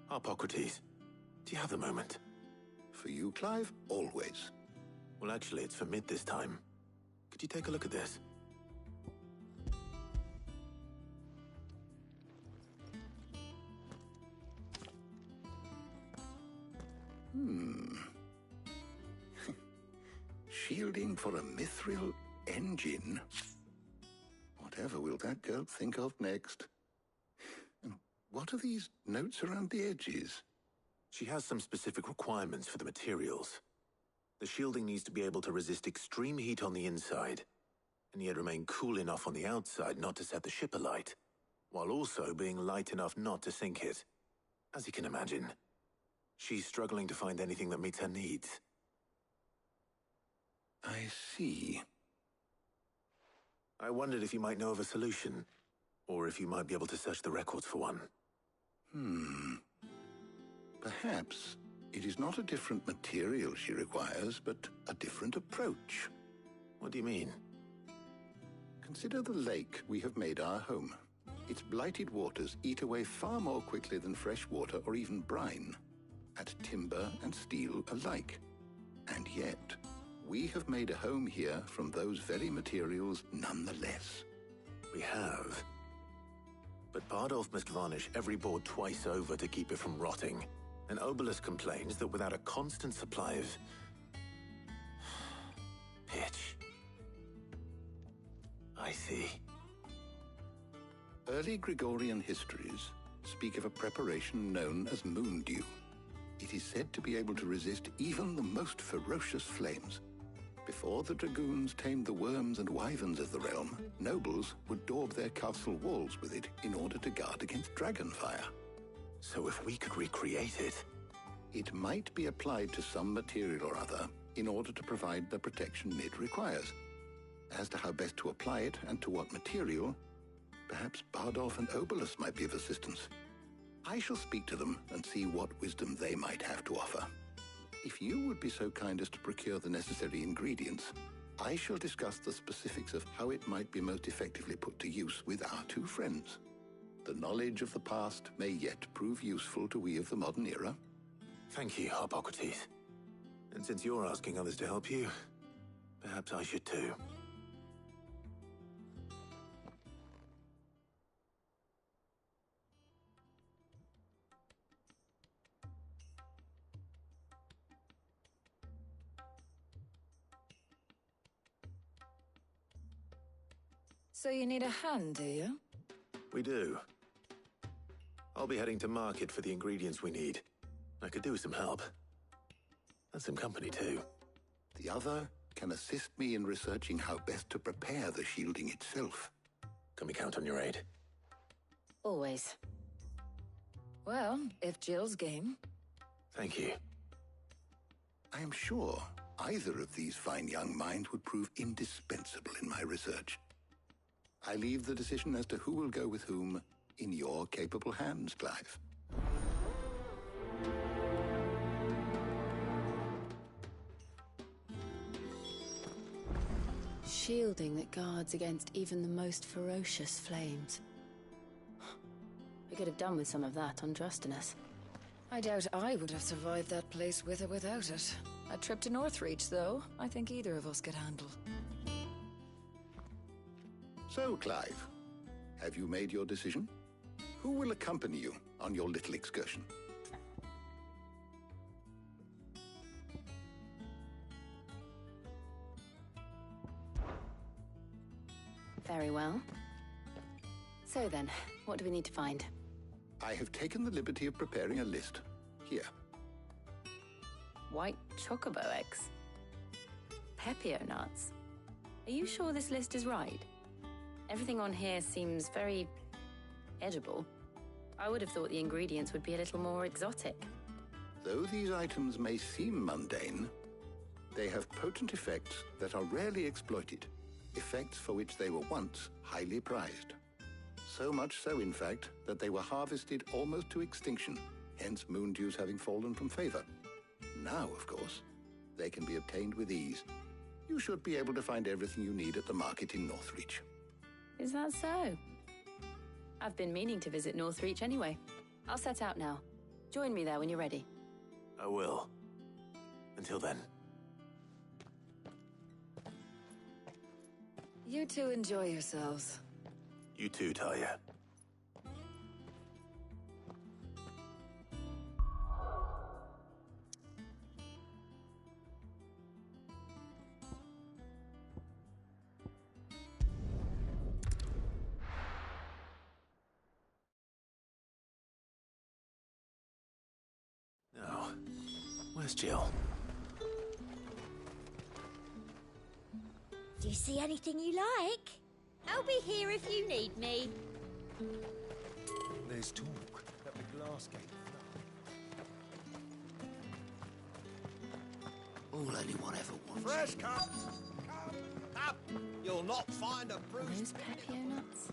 Harpocrates, do you have the moment? For you, Clive, always. Well, actually, it's for Mid this time. Could you take a look at this? Shielding for a mithril engine. Whatever will that girl think of next? And what are these notes around the edges? She has some specific requirements for the materials. The shielding needs to be able to resist extreme heat on the inside, and yet remain cool enough on the outside not to set the ship alight, while also being light enough not to sink it. As you can imagine, she's struggling to find anything that meets her needs. I see. I wondered if you might know of a solution, or if you might be able to search the records for one. Perhaps, It is not a different material she requires, but a different approach. What do you mean? Consider the lake we have made our home. Its blighted waters eat away far more quickly than fresh water or even brine, at timber and steel alike. And yet, we have made a home here from those very materials nonetheless. We have. But Bardolph must varnish every board twice over to keep it from rotting. And Obelus complains that without a constant supply of pitch. I see. Early Gregorian histories speak of a preparation known as moon dew. It is said to be able to resist even the most ferocious flames. Before the dragoons tamed the worms and wyverns of the realm, nobles would daub their castle walls with it in order to guard against dragonfire. So if we could recreate it... It might be applied to some material or other in order to provide the protection it requires. As to how best to apply it and to what material, perhaps Bardolph and Obelus might be of assistance. I shall speak to them and see what wisdom they might have to offer. If you would be so kind as to procure the necessary ingredients, I shall discuss the specifics of how it might be most effectively put to use with our two friends. The knowledge of the past may yet prove useful to we of the modern era. Thank you, Hippocrates. And since you're asking others to help you, perhaps I should too. So you need a hand, do you? We do. I'll be heading to market for the ingredients we need. I could do with some help. And some company, too. The other can assist me in researching how best to prepare the shielding itself. Can we count on your aid? Always. Well, if Jill's game. Thank you. I am sure either of these fine young minds would prove indispensable in my research. I leave the decision as to who will go with whom in your capable hands, Clive. Shielding that guards against even the most ferocious flames. We could have done with some of that on Drustinus. I doubt I would have survived that place with or without it. A trip to Northreach, though, I think either of us could handle. So, Clive, have you made your decision? Who will accompany you on your little excursion? Very well. So then, what do we need to find? I have taken the liberty of preparing a list. Here. White chocobo eggs. Pepio nuts. Are you sure this list is right? Everything on here seems very edible. I would have thought the ingredients would be a little more exotic. Though these items may seem mundane, they have potent effects that are rarely exploited, effects for which they were once highly prized. So much so, in fact, that they were harvested almost to extinction, hence moon dews having fallen from favor. Now, of course, they can be obtained with ease. You should be able to find everything you need at the market in Northreach. Is that so? I've been meaning to visit Northreach anyway. I'll set out now. Join me there when you're ready. I will. Until then. You two enjoy yourselves. You too, Talia. Now, where's Jill? Do you see anything you like? I'll be here if you need me. There's talk that the glass gate All anyone ever wants. Fresh cut! Up! You'll not find a bruised... Those Pepio nuts?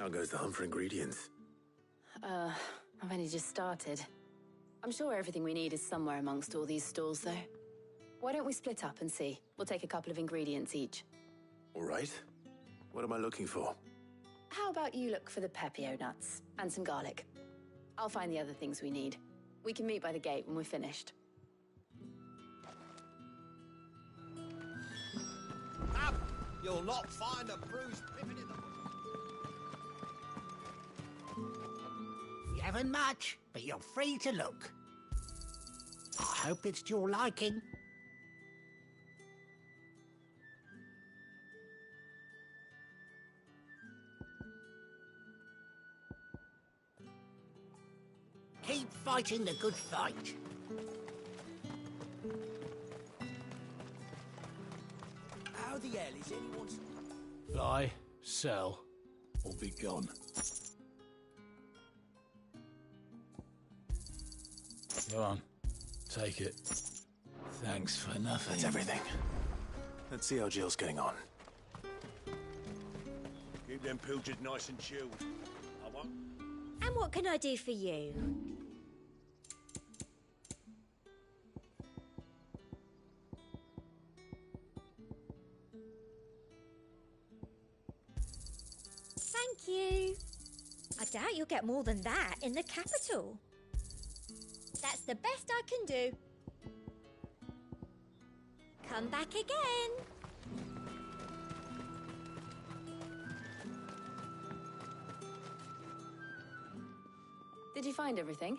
How goes the hunt for ingredients? I've only just started. I'm sure everything we need is somewhere amongst all these stalls, though. Why don't we split up and see? We'll take a couple of ingredients each. All right. What am I looking for? How about you look for the pepio nuts and some garlic? I'll find the other things we need. We can meet by the gate when we're finished. Up! You'll not find a bruised pippin in the... You haven't much, but you're free to look. I hope it's to your liking. Keep fighting the good fight. How the hell is anyone's... Buy, sell, or be gone. Go on, take it. Thanks for nothing. That's everything. Let's see how Jill's getting on. Keep them pilchards nice and chilled. I won't... And what can I do for you? Thank you. I doubt you'll get more than that in the capital. That's the best I can do. Come back again. Did you find everything?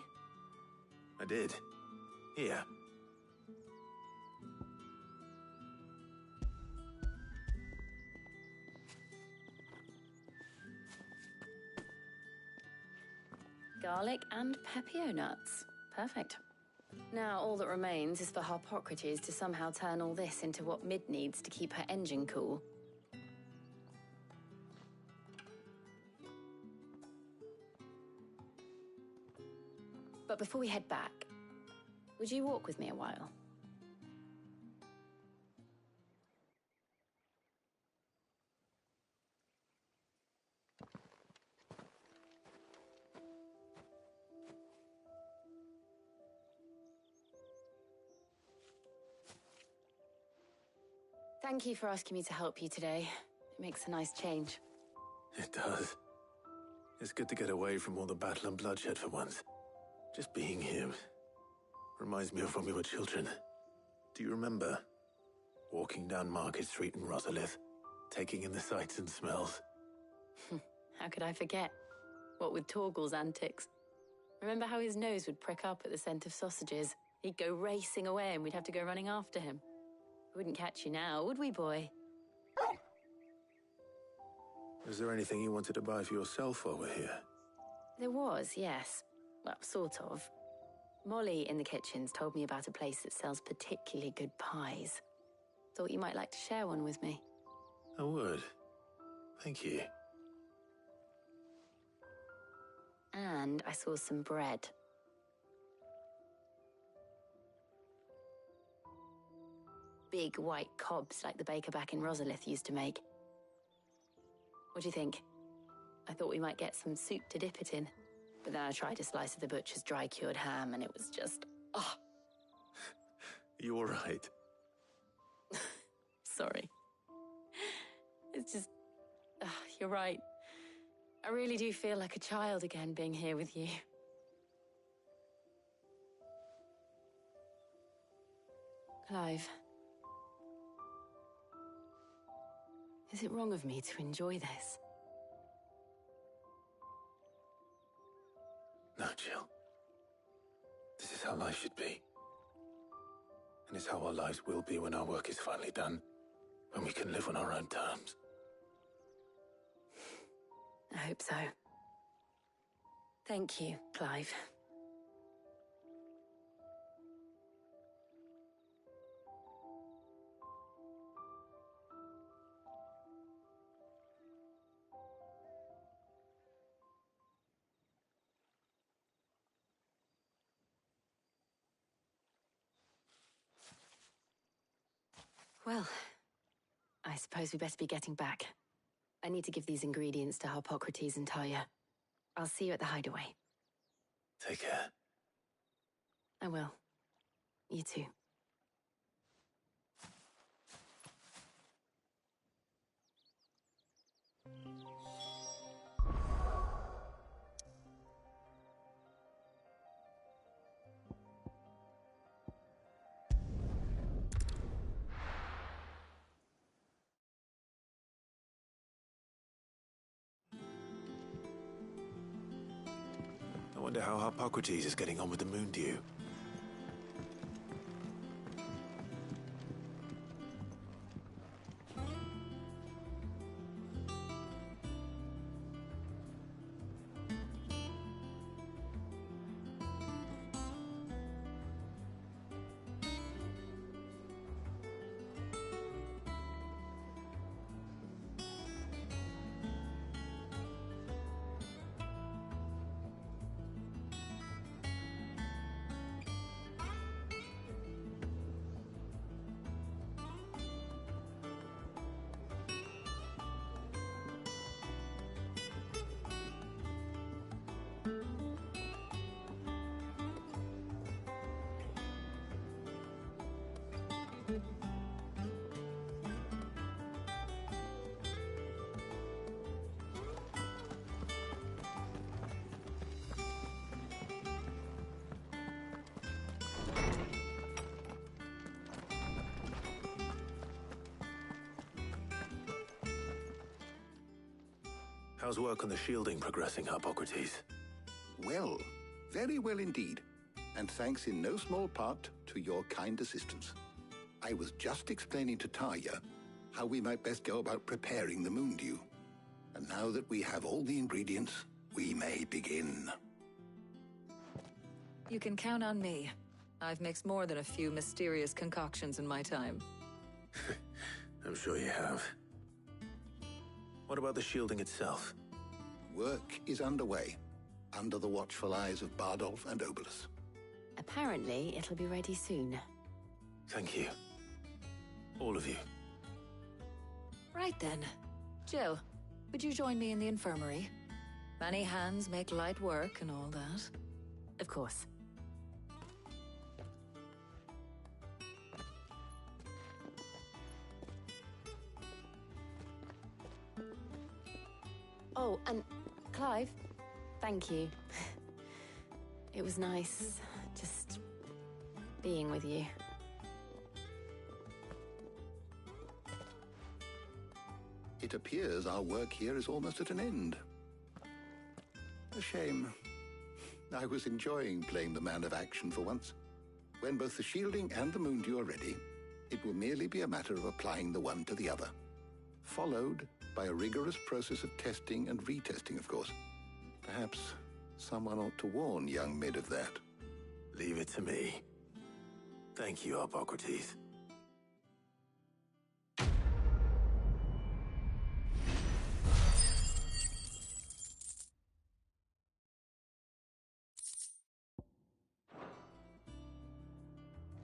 I did. Here. Garlic and pepio nuts. Perfect. Now all that remains is for Harpocrates to somehow turn all this into what Mid needs to keep her engine cool. But before we head back, would you walk with me a while? Thank you for asking me to help you today. It makes a nice change. It does. It's good to get away from all the battle and bloodshed for once. Just being here reminds me of when we were children. Do you remember? Walking down Market Street in Rosalith, taking in the sights and smells. How could I forget? What with Torgal's antics. Remember how his nose would prick up at the scent of sausages? He'd go racing away and we'd have to go running after him. We wouldn't catch you now, would we, boy? Is there anything you wanted to buy for yourself while we're here? There was, yes. Well, sort of. Molly in the kitchens told me about a place that sells particularly good pies. Thought you might like to share one with me. I would. Thank you. And I saw some bread. Big white cobs like the baker back in Rosalith used to make. What do you think? I thought we might get some soup to dip it in. But then I tried a slice of the butcher's dry-cured ham, and it was just... oh. You all right? Sorry. It's just... you're right. I really do feel like a child again being here with you. Clive. Is it wrong of me to enjoy this? No, Jill. This is how life should be. And it's how our lives will be when our work is finally done. When we can live on our own terms. I hope so. Thank you, Clive. Well, I suppose we best be getting back. I need to give these ingredients to Harpocrates and Talia. I'll see you at the hideaway. Take care. I will. You too. I wonder how Harpocrates is getting on with the moon dew. How's work on the shielding progressing, Harpocrates? Well, very well indeed. And thanks in no small part to your kind assistance. I was just explaining to Talia how we might best go about preparing the moon dew. And now that we have all the ingredients, we may begin. You can count on me. I've mixed more than a few mysterious concoctions in my time. I'm sure you have. What about the shielding itself? Work is underway, under the watchful eyes of Bardolph and Obolus. Apparently, it'll be ready soon. Thank you. All of you. Right then. Jill, would you join me in the infirmary? Many hands make light work and all that. Of course. Oh, and Clive, thank you. It was nice just being with you. It appears our work here is almost at an end. A shame. I was enjoying playing the man of action for once. When both the shielding and the moon dew are ready, it will merely be a matter of applying the one to the other. Followed by a rigorous process of testing and retesting, of course. Perhaps someone ought to warn young Mid of that. Leave it to me. Thank you, Harpocrates.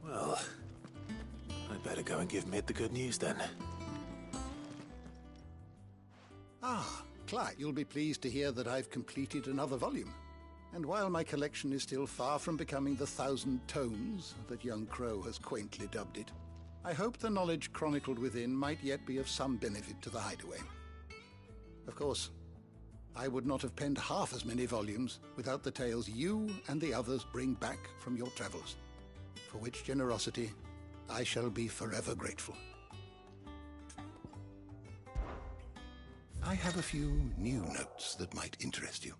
Well, I'd better go and give Mid the good news then. Ah, Clark, you'll be pleased to hear that I've completed another volume. And while my collection is still far from becoming the 1,000 tomes that young Crow has quaintly dubbed it, I hope the knowledge chronicled within might yet be of some benefit to the hideaway. Of course, I would not have penned half as many volumes without the tales you and the others bring back from your travels, for which generosity I shall be forever grateful. I have a few new notes that might interest you.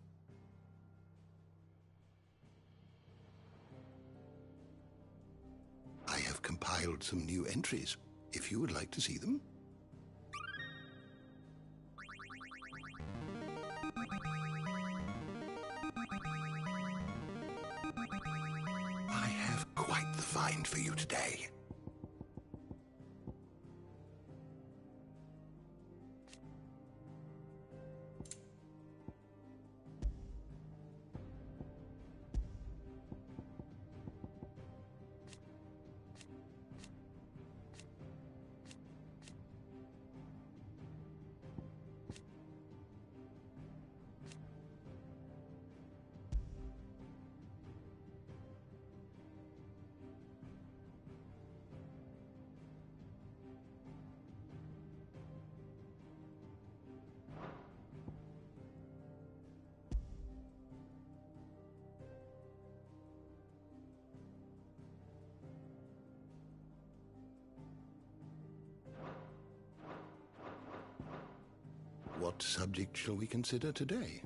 I have compiled some new entries, if you would like to see them. I have quite the find for you today. What subject shall we consider today?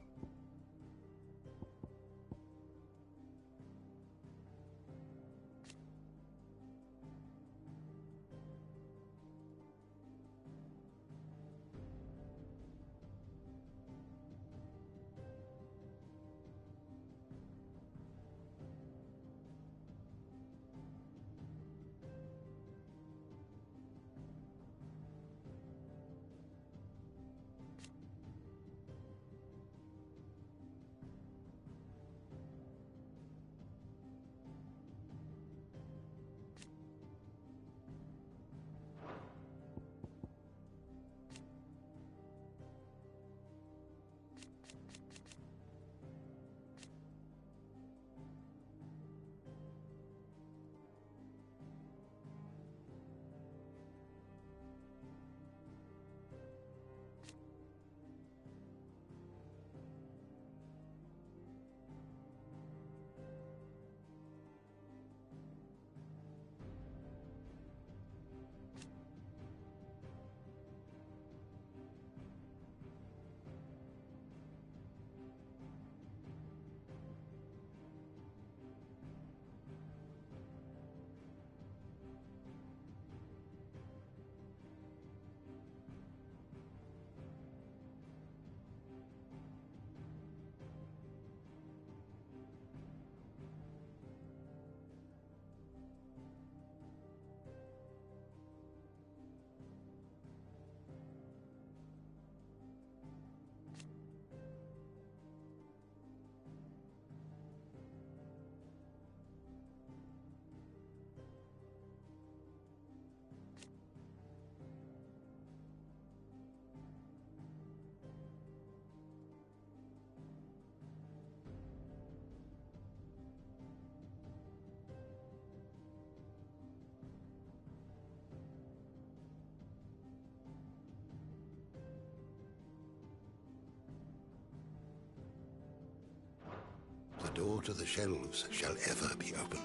The door to the shelves shall ever be open.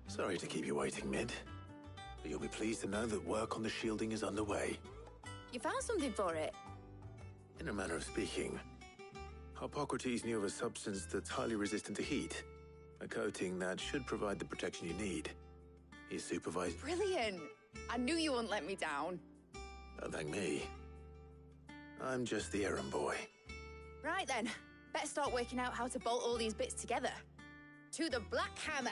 Sorry to keep you waiting, Mid. But you'll be pleased to know that work on the shielding is underway. You found something for it? In a manner of speaking, Hippocrates knew of a substance that's highly resistant to heat. A coating that should provide the protection you need. He supervised... Brilliant! I knew you wouldn't let me down. Don't thank me. I'm just the errand boy. Right then, better start working out how to bolt all these bits together. To the Black Hammer!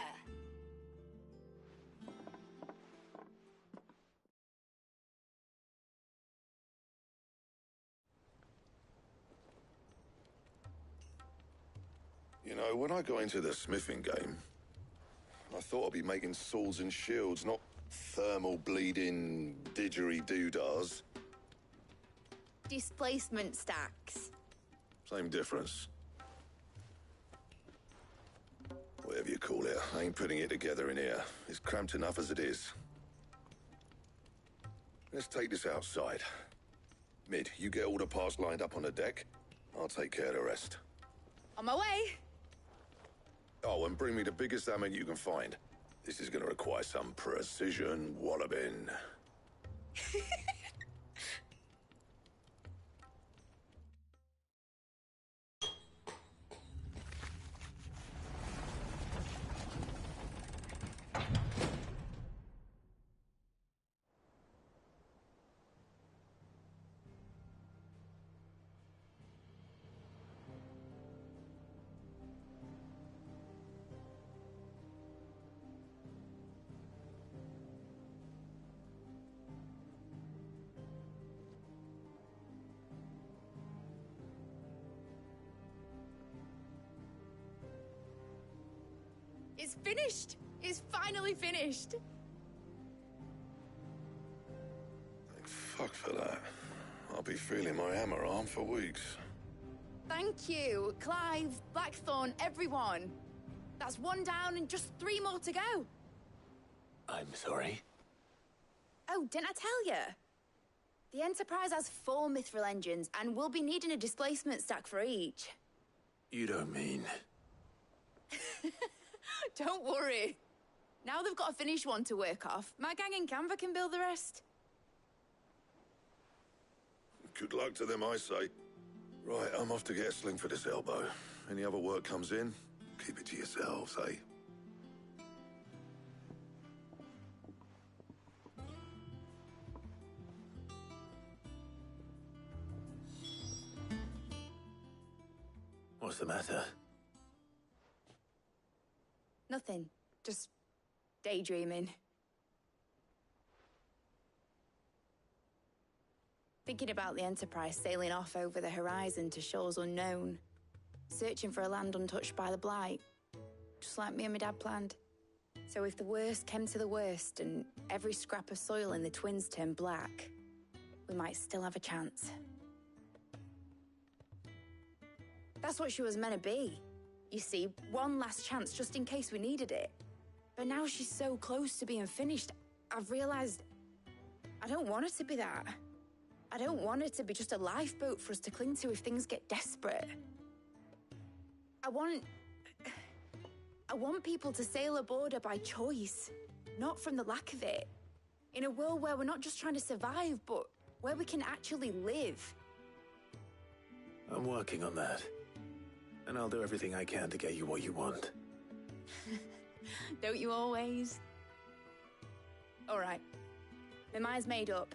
You know, when I got into the smithing game, I thought I'd be making swords and shields, not thermal bleeding didgeridoo-dahs. Displacement stacks. Same difference. Whatever you call it, I ain't putting it together in here. It's cramped enough as it is. Let's take this outside. Mid, you get all the parts lined up on the deck. I'll take care of the rest. On my way! Oh, and bring me the biggest hammer you can find. This is gonna require some precision walloping. It's finished! It's finally finished! Thank fuck for that. I'll be feeling my hammer arm for weeks. Thank you, Clive, Blackthorn, everyone. That's one down and just 3 more to go. I'm sorry. Oh, didn't I tell you? The Enterprise has 4 mithril engines, and we'll be needing a displacement stack for each. You don't mean... Don't worry. Now they've got a finished one to work off. My gang in Canva can build the rest. Good luck to them, I say. Right, I'm off to get a sling for this elbow. Any other work comes in, keep it to yourselves, eh? What's the matter? Nothing. Just daydreaming. Thinking about the Enterprise sailing off over the horizon to shores unknown. Searching for a land untouched by the Blight. Just like me and my dad planned. So if the worst came to the worst and every scrap of soil in the Twins turned black, we might still have a chance. That's what she was meant to be. You see, one last chance just in case we needed it. But now she's so close to being finished, I've realized I don't want it to be that. I don't want it to be just a lifeboat for us to cling to if things get desperate. I want people to sail aboard her by choice, not from the lack of it. In a world where we're not just trying to survive, but where we can actually live. I'm working on that. And I'll do everything I can to get you what you want. Don't you always? All right. My mind's made up.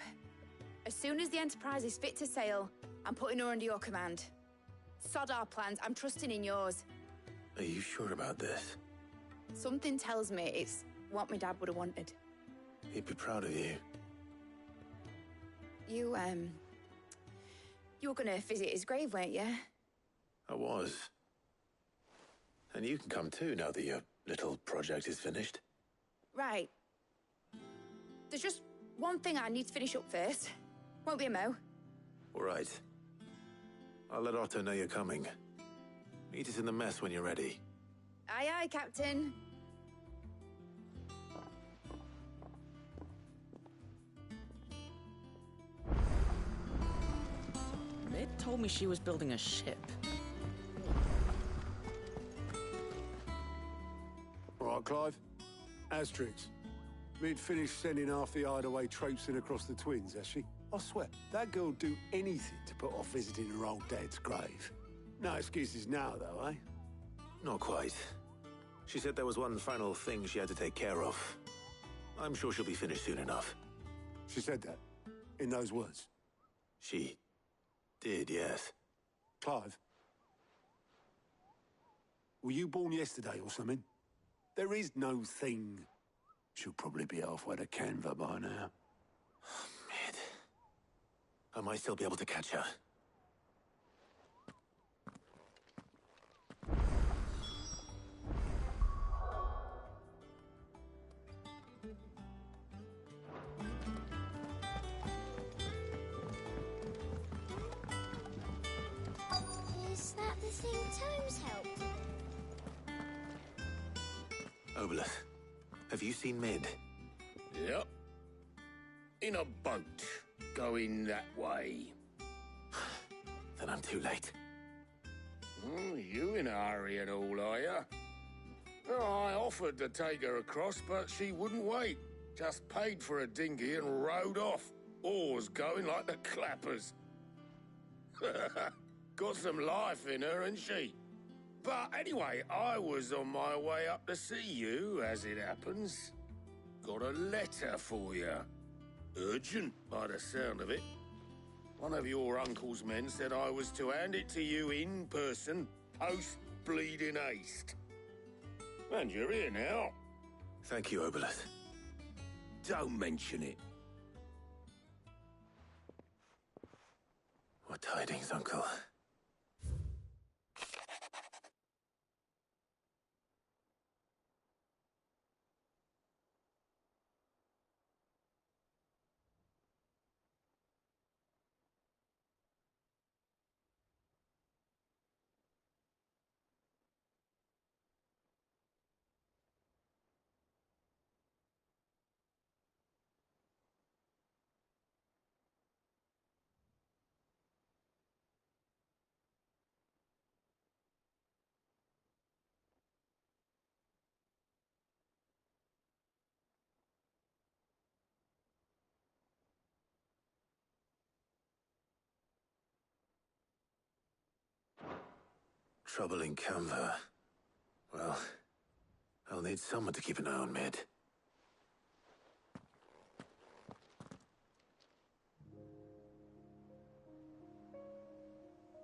As soon as the Enterprise is fit to sail, I'm putting her under your command. Sod our plans, I'm trusting in yours. Are you sure about this? Something tells me it's what my dad would have wanted. He'd be proud of you. You were gonna visit his grave, weren't you? I was. And you can come too, now that your little project is finished. Right. There's just one thing I need to finish up first. Won't be a mo. All right. I'll let Otto know you're coming. Meet us in the mess when you're ready. Aye, aye, Captain. Mid told me she was building a ship. All right, Clive. Asterix. Mid finished sending half the hideaway traipsing across the Twins, has she? I swear, that girl'd do anything to put off visiting her old dad's grave. No excuses now, though, eh? Not quite. She said there was one final thing she had to take care of. I'm sure she'll be finished soon enough. She said that? In those words? She did, yes. Clive? Were you born yesterday or something? There is no thing. She'll probably be halfway to Canva by now. Mid. I might still be able to catch her. Is that the thing Tomes helped? Obolus, have you seen Mid? Yep. In a boat, going that way. Then I'm too late. Oh, you in a hurry and all, are you? Oh, I offered to take her across, but she wouldn't wait. Just paid for a dinghy and rowed off. Oars going like the clappers. Got some life in her, ain't she? But anyway, I was on my way up to see you, as it happens. Got a letter for you. Urgent, by the sound of it. One of your uncle's men said I was to hand it to you in person, post-bleeding haste. And you're here now. Thank you, Obolus. Don't mention it. What tidings, Uncle? trouble in Canva, well, I'll need someone to keep an eye on Mid.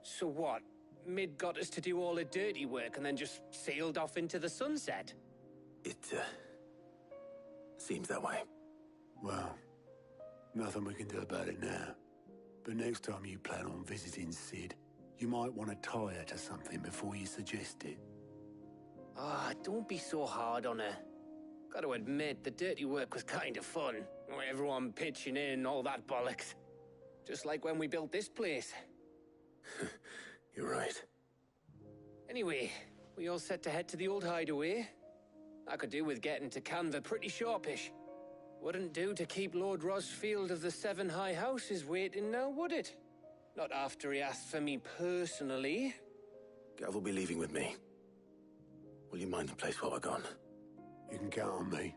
So what? Mid got us to do all the dirty work and then just sailed off into the sunset? It, seems that way. Well, nothing we can do about it now. But next time you plan on visiting Sid, you might want to tie her to something before you suggest it. Ah, don't be so hard on her. Gotta admit, the dirty work was kind of fun. Everyone pitching in, all that bollocks. Just like when we built this place. You're right. Anyway, we all set to head to the old hideaway. I could do with getting to Canva pretty sharpish. Wouldn't do to keep Lord Rosfield of the Seven High Houses waiting now, would it? Not after he asked for me personally. Gav will be leaving with me. Will you mind the place while we're gone? You can count on me.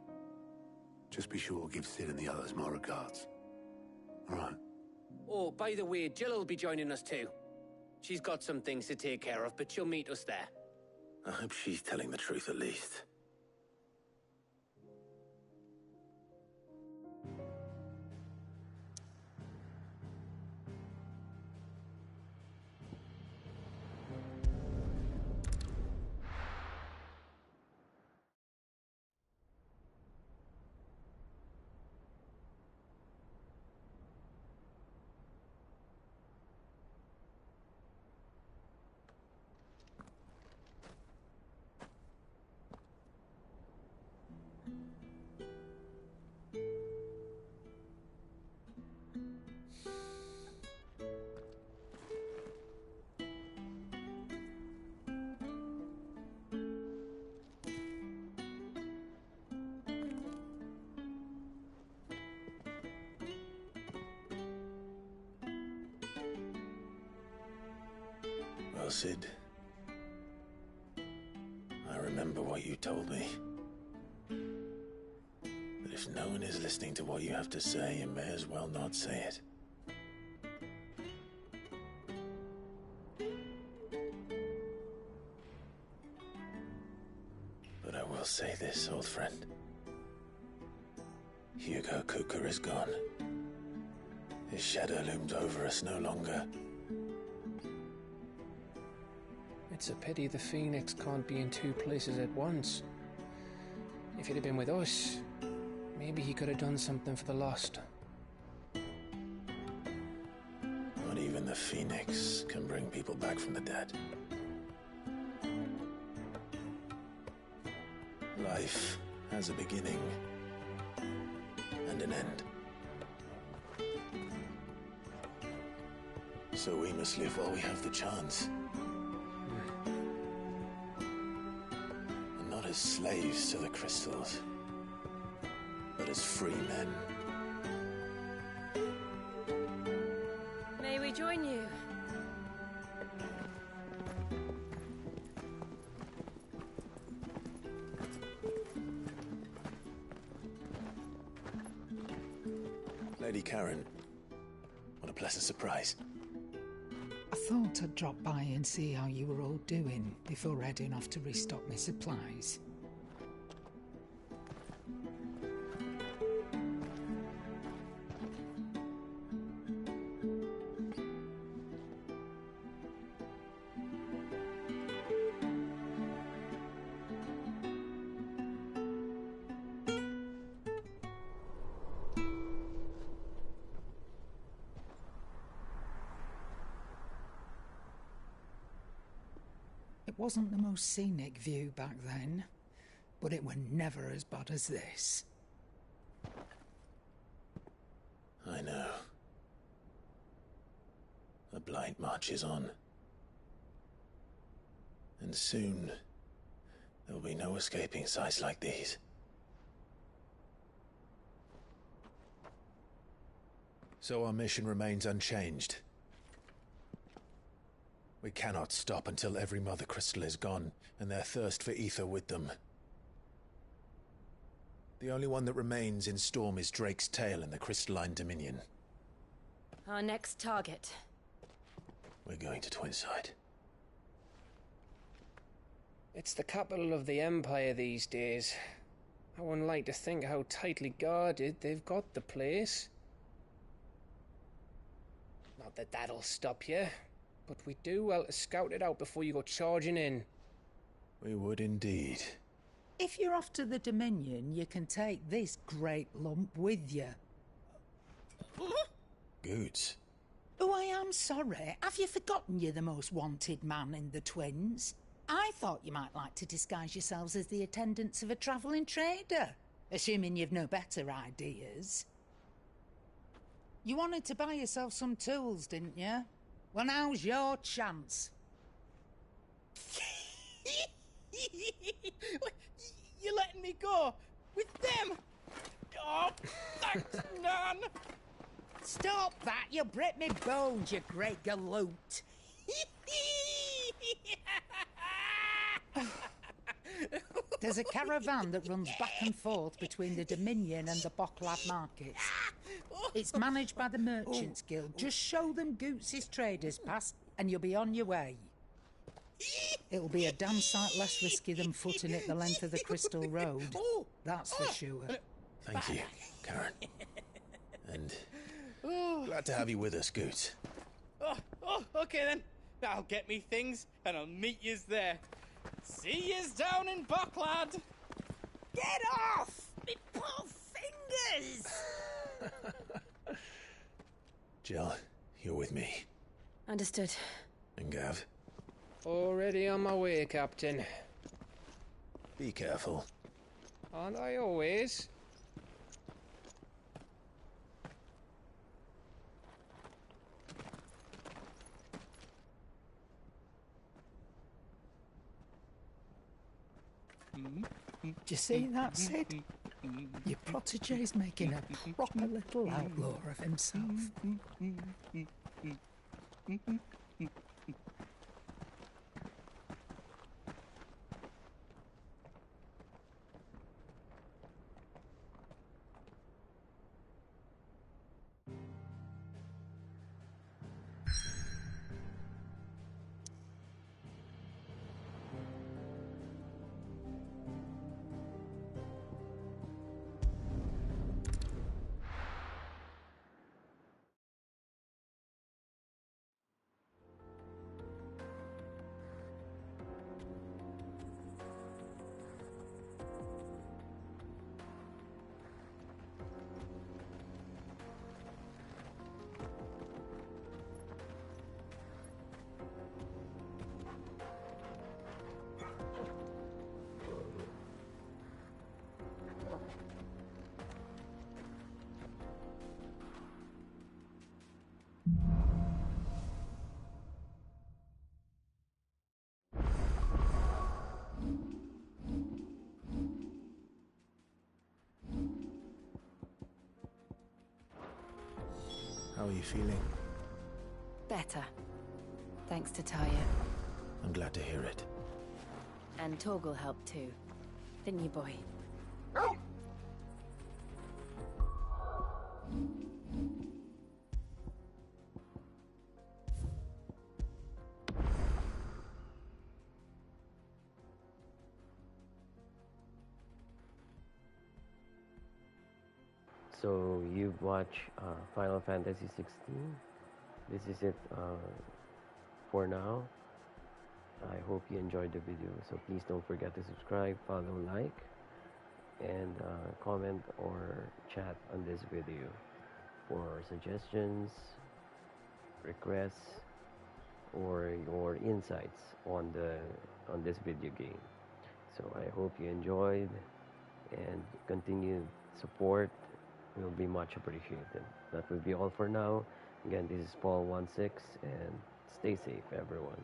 Just be sure to give Sid and the others my regards. All right. Oh, by the way, Jill will be joining us too. She's got some things to take care of, but she'll meet us there. I hope she's telling the truth at least. Well, Sid, I remember what you told me. That if no one is listening to what you have to say, you may as well not say it. But I will say this, old friend. Hugo Cooker is gone. His shadow looms over us no longer. It's a pity the Phoenix can't be in two places at once. If he'd have been with us, maybe he could have done something for the lost. Not even the Phoenix can bring people back from the dead. Life has a beginning and an end. So we must live while we have the chance. And not as slaves to the crystals, but as free men. May we join you? Lady Karen, what a pleasant surprise. I thought I'd drop by and see how you were all doing before heading off to restock my supplies. It wasn't the most scenic view back then, but it were never as bad as this. I know. The Blight marches on. And soon, there will be no escaping sights like these. So our mission remains unchanged. We cannot stop until every Mother Crystal is gone, and their thirst for ether with them. The only one that remains in Storm is Drake's Tail in the Crystalline Dominion. Our next target. We're going to Twinside. It's the capital of the Empire these days. I wouldn't like to think how tightly guarded they've got the place. Not that that'll stop you, but we do well to scout it out before you go charging in. We would indeed. If you're off to the Dominion, you can take this great lump with you. Goods. Oh, I am sorry. Have you forgotten you're the most wanted man in the Twins? I thought you might like to disguise yourselves as the attendants of a travelling trader, assuming you've no better ideas. You wanted to buy yourself some tools, didn't you? Well, now's your chance. You're letting me go? With them? Oh, thanks, Nan! Stop that! You'll break me bones, you great galoot! There's a caravan that runs back and forth between the Dominion and the Bocklad markets. It's managed by the Merchants Guild. Just show them Goots' traders pass and you'll be on your way. It'll be a damn sight less risky than footing it the length of the Crystal Road. That's for sure. Thank you, Karen. And glad to have you with us, Goots. Okay then. I'll get me things and I'll meet yous there. See yous down in Bocklad. Get off! Me poor fingers! Jill, you're with me. Understood. And Gav? Already on my way, Captain. Be careful. Aren't I always? Do you see that, Sid? Your protege's making a proper little outlaw of himself. How are you feeling? Better. Thanks to Taya. I'm glad to hear it. And Torgal helped too. Didn't you, boy? So you've watched Final Fantasy 16. This is it for now. I hope you enjoyed the video. So please don't forget to subscribe, follow, like, and comment or chat on this video for suggestions, requests, or your insights on this video game. So I hope you enjoyed, and continued support will be much appreciated. That will be all for now. Again, this is Paul16, and stay safe, everyone.